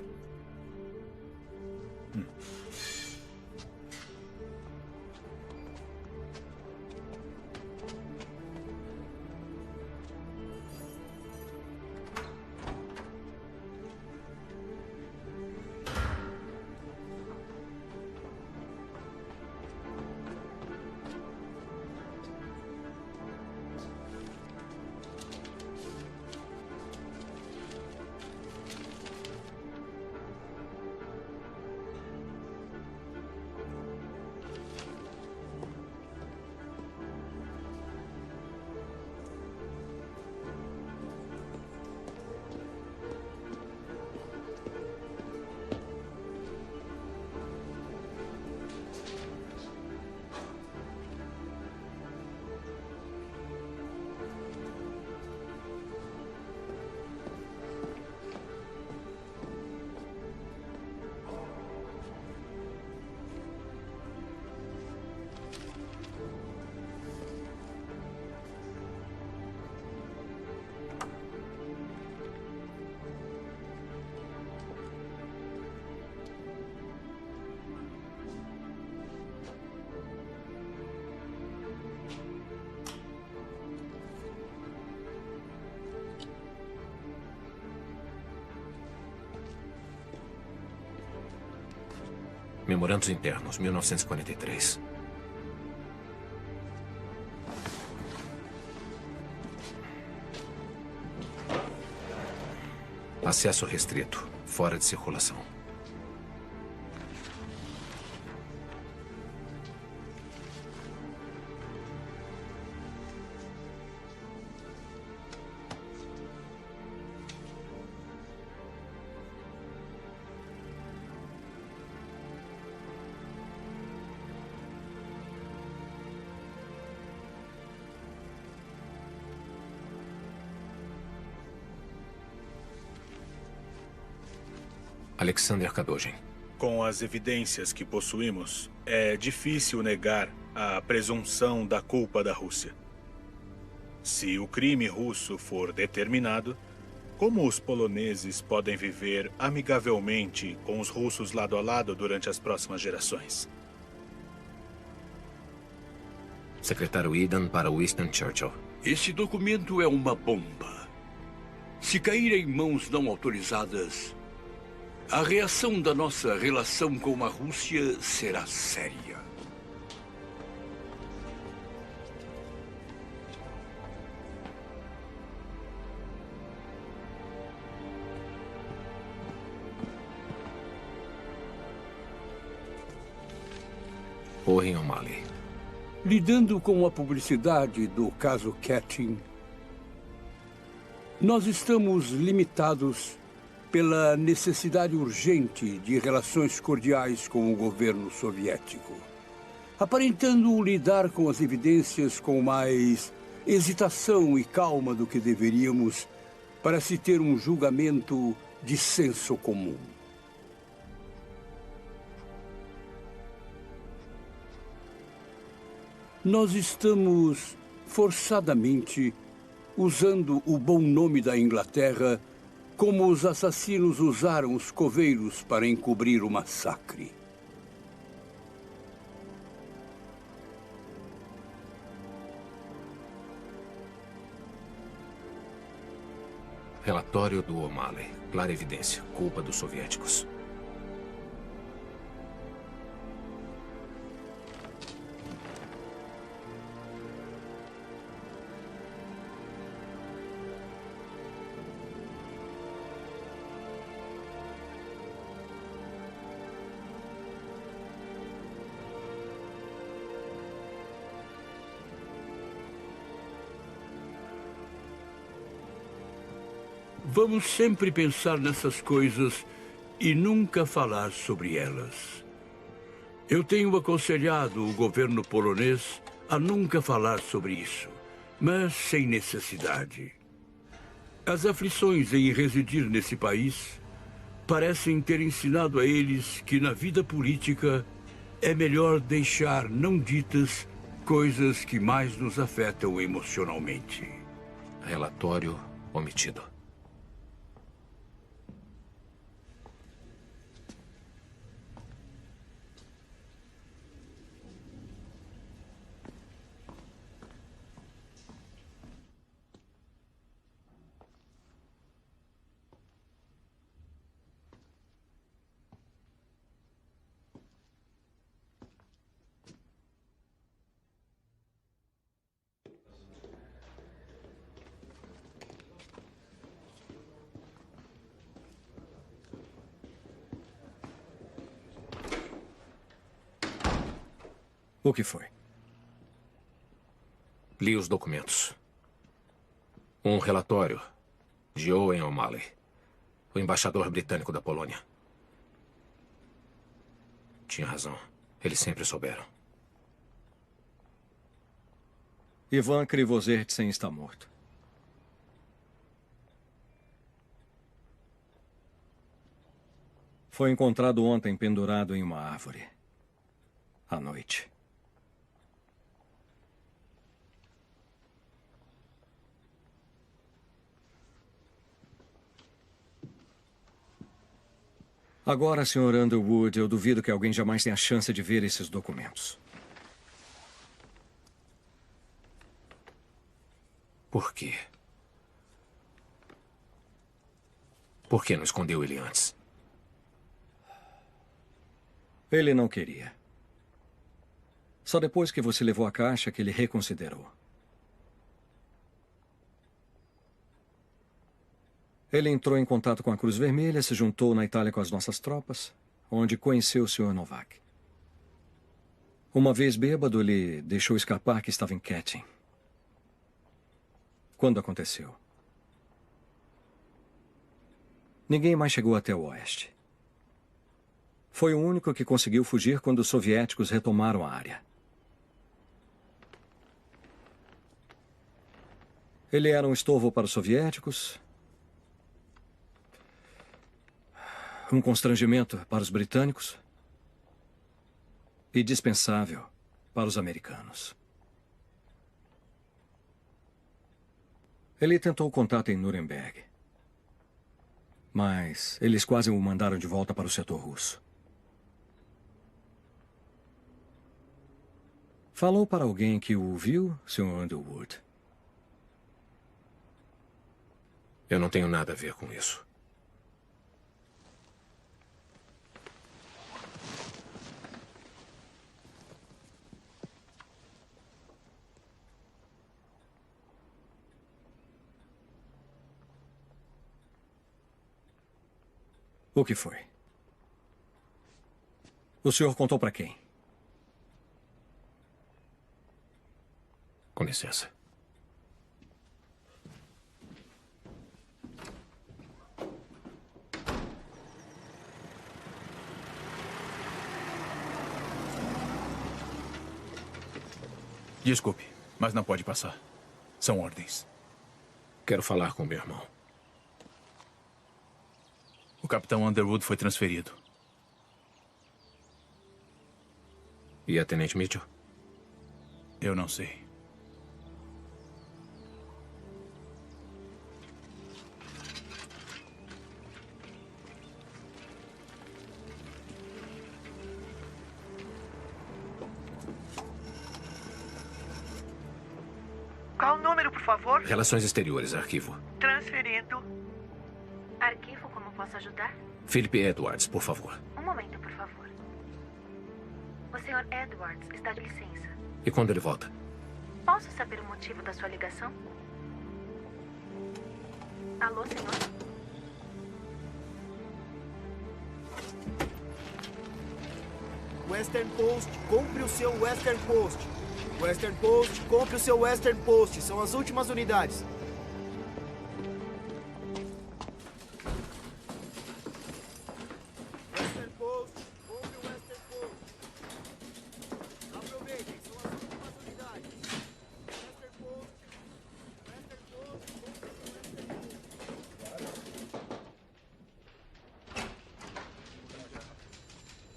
Memorandos internos, 1943. Acesso restrito, fora de circulação. Alexander Kadojin. Com as evidências que possuímos, é difícil negar a presunção da culpa da Rússia. Se o crime russo for determinado, como os poloneses podem viver amigavelmente com os russos lado a lado durante as próximas gerações? Secretário Eden para Winston Churchill. Esse documento é uma bomba. Se cair em mãos não autorizadas, a reação da nossa relação com a Rússia será séria. Oren O'Malley. Lidando com a publicidade do caso Katyn, nós estamos limitados pela necessidade urgente de relações cordiais com o governo soviético, aparentando lidar com as evidências com mais hesitação e calma do que deveríamos para se ter um julgamento de senso comum. Nós estamos forçadamente usando o bom nome da Inglaterra como os assassinos usaram os coveiros para encobrir o massacre. Relatório do O'Malley. Clara evidência. Culpa dos soviéticos. Vamos sempre pensar nessas coisas e nunca falar sobre elas. Eu tenho aconselhado o governo polonês a nunca falar sobre isso, mas sem necessidade. As aflições em residir nesse país parecem ter ensinado a eles que na vida política é melhor deixar não ditas coisas que mais nos afetam emocionalmente. Relatório omitido. O que foi? Li os documentos. Um relatório de Owen O'Malley, o embaixador britânico da Polônia. Tinha razão. Eles sempre souberam. Ivan Krivozertsen está morto. Foi encontrado ontem pendurado em uma árvore. À noite. Agora, Sr. Underwood, eu duvido que alguém jamais tenha a chance de ver esses documentos. Por quê? Por que não escondeu ele antes? Ele não queria. Só depois que você levou a caixa que ele reconsiderou. Ele entrou em contato com a Cruz Vermelha, se juntou na Itália com as nossas tropas, onde conheceu o Sr. Novak. Uma vez bêbado, ele deixou escapar que estava em Katyn. Quando aconteceu? Ninguém mais chegou até o oeste. Foi o único que conseguiu fugir quando os soviéticos retomaram a área. Ele era um estorvo para os soviéticos, um constrangimento para os britânicos e dispensável para os americanos. Ele tentou contato em Nuremberg, mas eles quase o mandaram de volta para o setor russo. Falou para alguém que o viu, Sr. Underwood? Eu não tenho nada a ver com isso. O que foi? O senhor contou para quem? Com licença. Desculpe, mas não pode passar. São ordens. Quero falar com meu irmão. O capitão Underwood foi transferido. E a Tenente Mitchell? Eu não sei. Qual o número, por favor? Relações Exteriores, arquivo. Transferindo. Arquivo, como posso ajudar? Philip Edwards, por favor. Um momento, por favor. O Sr. Edwards está de licença. E quando ele volta? Posso saber o motivo da sua ligação? Alô, senhor? Western Post, compre o seu Western Post. Western Post, compre o seu Western Post. São as últimas unidades. Western Post, compre o Western Post. Aproveitem, são as últimas unidades. Western Post, Western Post, compre o Western Post.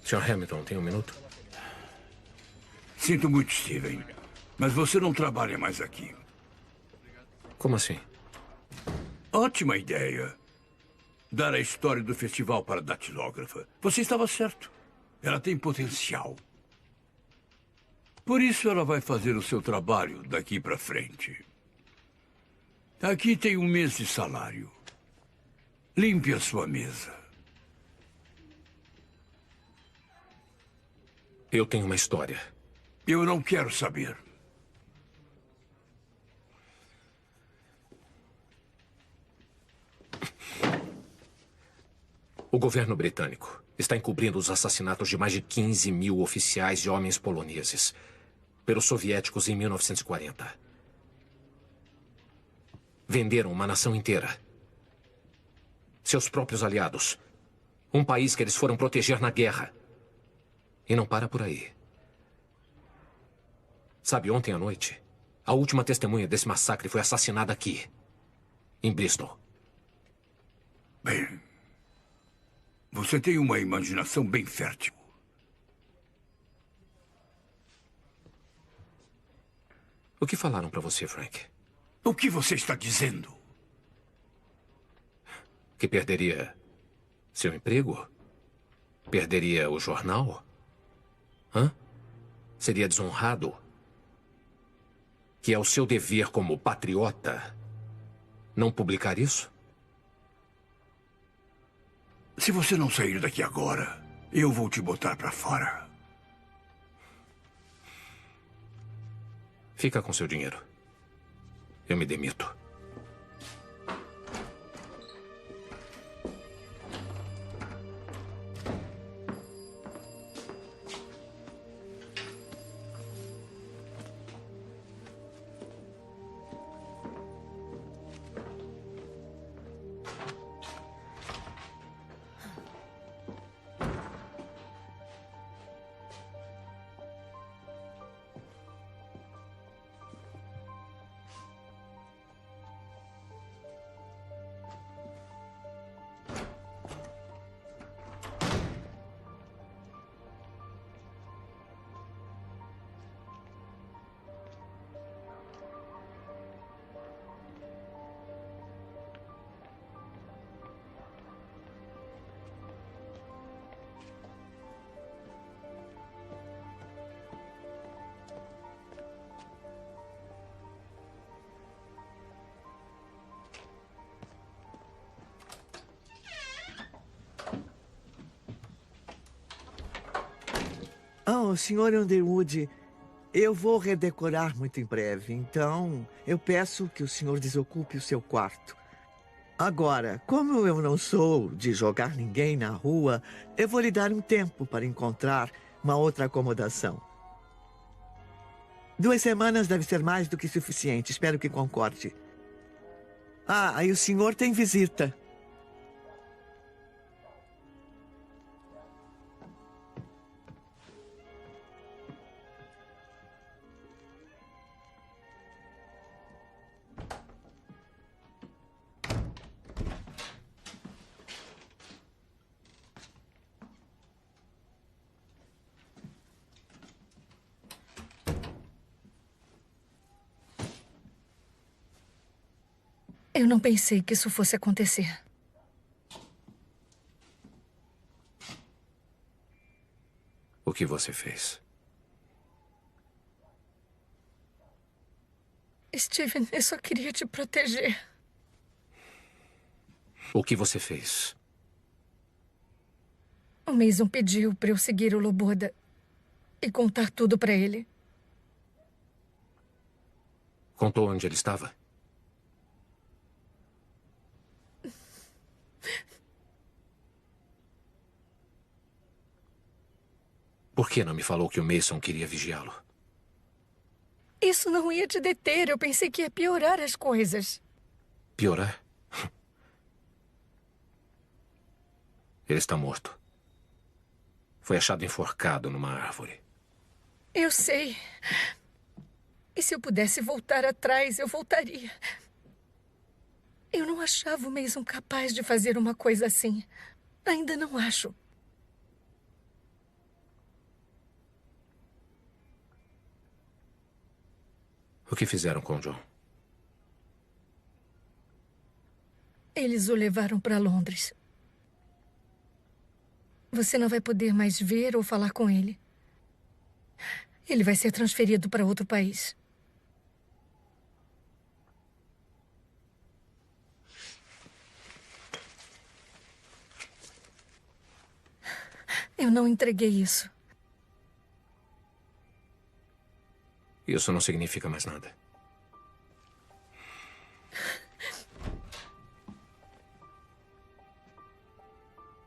Sr. Hamilton, tem um minuto? Sinto muito, Steven, mas você não trabalha mais aqui. Como assim? Ótima ideia. Dar a história do festival para a datilógrafa. Você estava certo. Ela tem potencial. Por isso ela vai fazer o seu trabalho daqui para frente. Aqui tem 1 mês de salário. Limpe a sua mesa. Eu tenho uma história. Eu não quero saber. O governo britânico está encobrindo os assassinatos de mais de 15 mil oficiais e homens poloneses. pelos soviéticos em 1940. Venderam uma nação inteira. Seus próprios aliados. Um país que eles foram proteger na guerra. E não para por aí. Sabe, ontem à noite, a última testemunha desse massacre foi assassinada aqui, em Bristol. Bem, você tem uma imaginação bem fértil. O que falaram pra você, Frank? O que você está dizendo? Que perderia seu emprego? Perderia o jornal? Hã? Seria desonrado? Que é o seu dever como patriota não publicar isso? Se você não sair daqui agora, eu vou te botar pra fora. Fica com seu dinheiro. Eu me demito. Oh, Sr. Underwood, eu vou redecorar muito em breve, então eu peço que o senhor desocupe o seu quarto. Agora, como eu não sou de jogar ninguém na rua, eu vou lhe dar um tempo para encontrar uma outra acomodação. 2 semanas deve ser mais do que suficiente, espero que concorde. Ah, e o senhor tem visita. Eu não pensei que isso fosse acontecer. O que você fez? Steven, eu só queria te proteger. O que você fez? O Mason pediu para eu seguir o Loboda e contar tudo para ele. Contou onde ele estava? Por que não me falou que o Mason queria vigiá-lo? Isso não ia te deter. Eu pensei que ia piorar as coisas. Piorar? Ele está morto. Foi achado enforcado numa árvore. Eu sei. E se eu pudesse voltar atrás, eu voltaria. Eu não achava o Mason capaz de fazer uma coisa assim. Ainda não acho. O que fizeram com o John? Eles o levaram para Londres. Você não vai poder mais ver ou falar com ele. Ele vai ser transferido para outro país. Eu não entreguei isso. Isso não significa mais nada.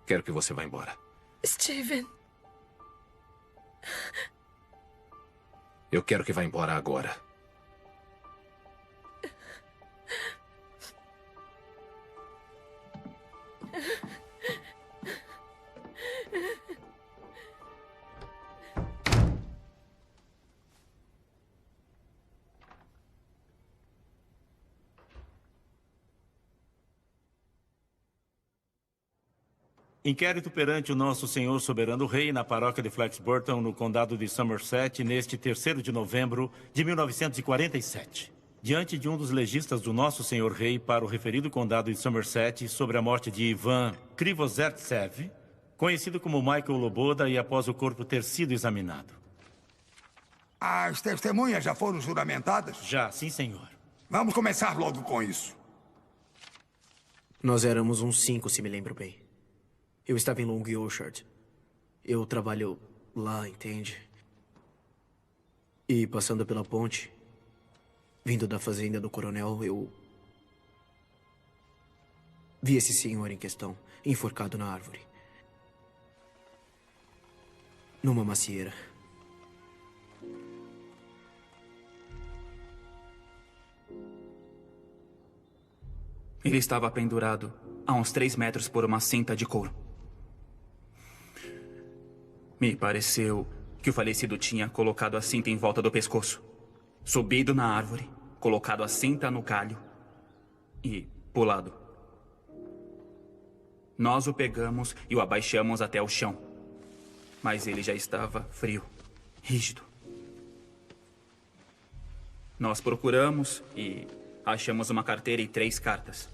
Quero que você vá embora. Steven. Eu quero que vá embora agora. Inquérito perante o nosso senhor soberano rei na paróquia de Flaxburton, no condado de Somerset, neste 3º de novembro de 1947. Diante de um dos legistas do nosso senhor rei para o referido condado de Somerset sobre a morte de Ivan Krivozertsev, conhecido como Michael Loboda, e após o corpo ter sido examinado. As testemunhas já foram juramentadas? Já, sim, senhor. Vamos começar logo com isso. Nós éramos uns 5, se me lembro bem. Eu estava em Long Orchard. Eu trabalho lá, entende? E passando pela ponte, vindo da fazenda do coronel, eu vi esse senhor em questão, enforcado na árvore. Numa macieira. Ele estava pendurado a uns 3 metros por uma cinta de couro. Me pareceu que o falecido tinha colocado a cinta em volta do pescoço, subido na árvore, colocado a cinta no galho e pulado. Nós o pegamos e o abaixamos até o chão, mas ele já estava frio, rígido. Nós procuramos e achamos uma carteira e 3 cartas.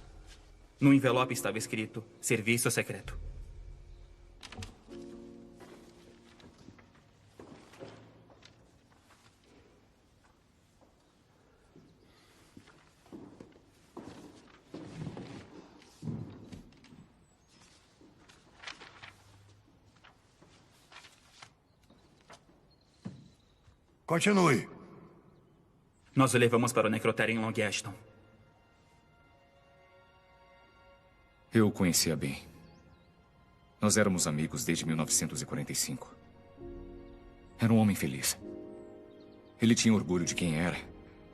No envelope estava escrito Serviço Secreto. Continue. Nós o levamos para o necrotério em Long Ashton. Eu o conhecia bem. Nós éramos amigos desde 1945. Era um homem feliz. Ele tinha orgulho de quem era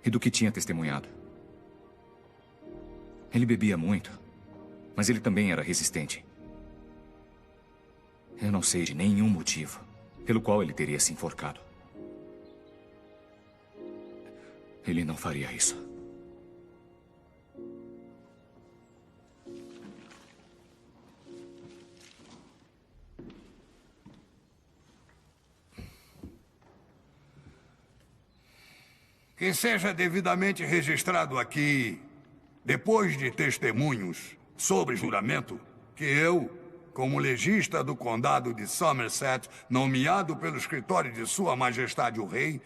e do que tinha testemunhado. Ele bebia muito, mas ele também era resistente. Eu não sei de nenhum motivo pelo qual ele teria se enforcado. Ele não faria isso. Que seja devidamente registrado aqui, depois de testemunhos sobre juramento, que eu, como legista do condado de Somerset, nomeado pelo escritório de Sua Majestade o Rei,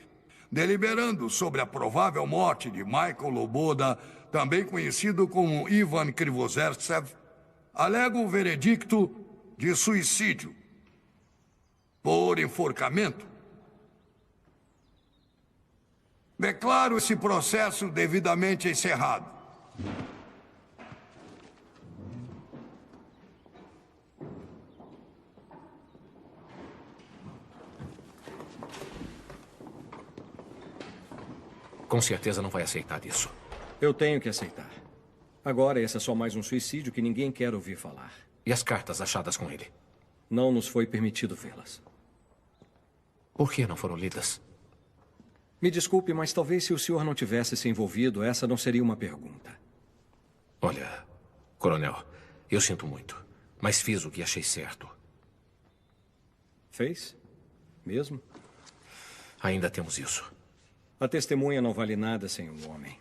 deliberando sobre a provável morte de Michael Loboda, também conhecido como Ivan Krivozertsev, alego o veredicto de suicídio por enforcamento. Declaro esse processo devidamente encerrado. Com certeza não vai aceitar isso. Eu tenho que aceitar. Agora, esse é só mais um suicídio que ninguém quer ouvir falar. E as cartas achadas com ele? Não nos foi permitido vê-las. Por que não foram lidas? Me desculpe, mas talvez se o senhor não tivesse se envolvido, essa não seria uma pergunta. Olha, coronel, eu sinto muito, mas fiz o que achei certo. Fez? Mesmo? Ainda temos isso. A testemunha não vale nada sem um homem.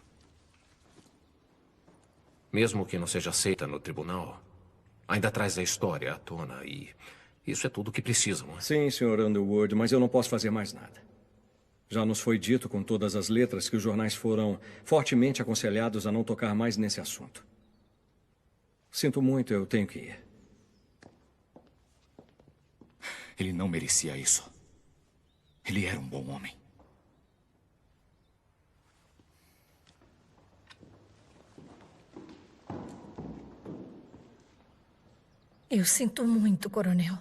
Mesmo que não seja aceita no tribunal, ainda traz a história à tona e isso é tudo o que precisam. Não é? Sim, Sr. Underwood, mas eu não posso fazer mais nada. Já nos foi dito com todas as letras que os jornais foram fortemente aconselhados a não tocar mais nesse assunto. Sinto muito, eu tenho que ir. Ele não merecia isso. Ele era um bom homem. Eu sinto muito, coronel.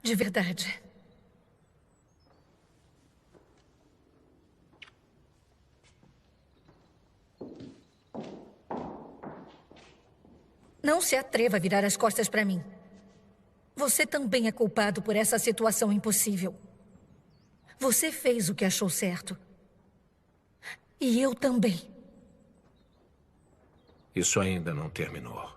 De verdade. Não se atreva a virar as costas para mim. Você também é culpado por essa situação impossível. Você fez o que achou certo. E eu também. Isso ainda não terminou.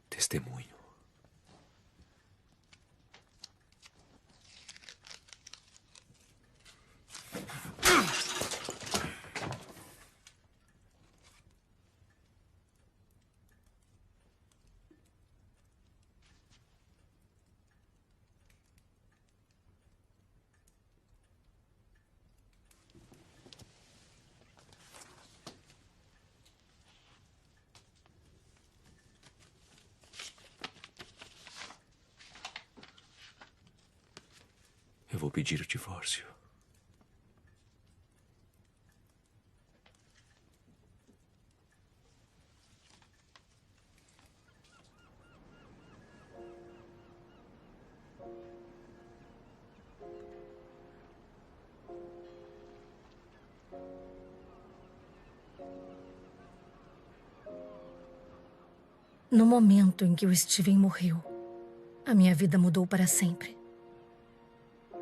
Testemunho. Eu vou pedir o divórcio. No momento em que o Steven morreu, a minha vida mudou para sempre.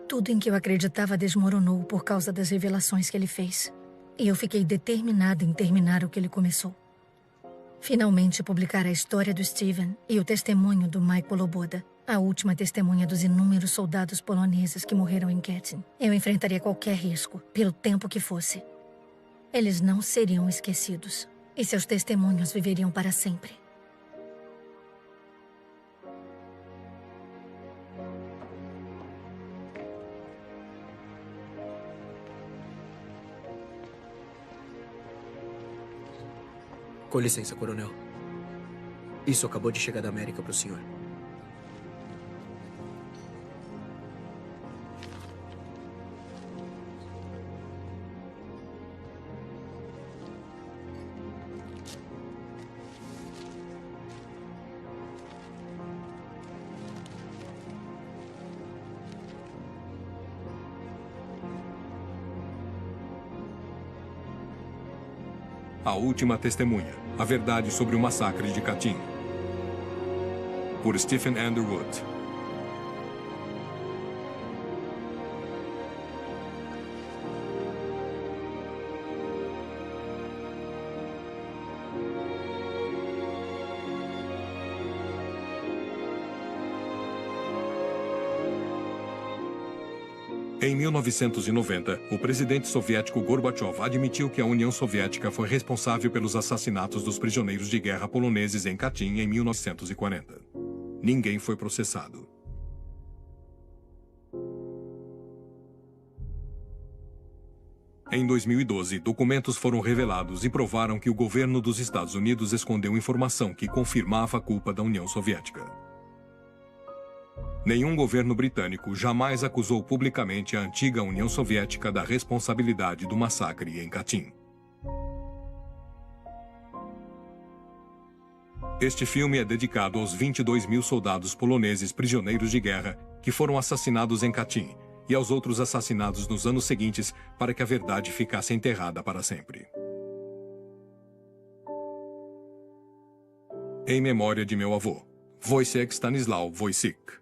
Tudo em que eu acreditava desmoronou por causa das revelações que ele fez. E eu fiquei determinada em terminar o que ele começou. Finalmente publicar a história do Steven e o testemunho do Michael Loboda, a última testemunha dos inúmeros soldados poloneses que morreram em Katyn. Eu enfrentaria qualquer risco, pelo tempo que fosse. Eles não seriam esquecidos, e seus testemunhos viveriam para sempre. Com licença, coronel. Isso acabou de chegar da América para o senhor. A Última Testemunha, a verdade sobre o massacre de Katyn. Por Stephen Underwood. Em 1990, o presidente soviético Gorbachev admitiu que a União Soviética foi responsável pelos assassinatos dos prisioneiros de guerra poloneses em Katyn em 1940. Ninguém foi processado. Em 2012, documentos foram revelados e provaram que o governo dos Estados Unidos escondeu informação que confirmava a culpa da União Soviética. Nenhum governo britânico jamais acusou publicamente a antiga União Soviética da responsabilidade do massacre em Katyn. Este filme é dedicado aos 22 mil soldados poloneses prisioneiros de guerra que foram assassinados em Katyn e aos outros assassinados nos anos seguintes para que a verdade ficasse enterrada para sempre. Em memória de meu avô, Wojciech Stanislaw Wojcik.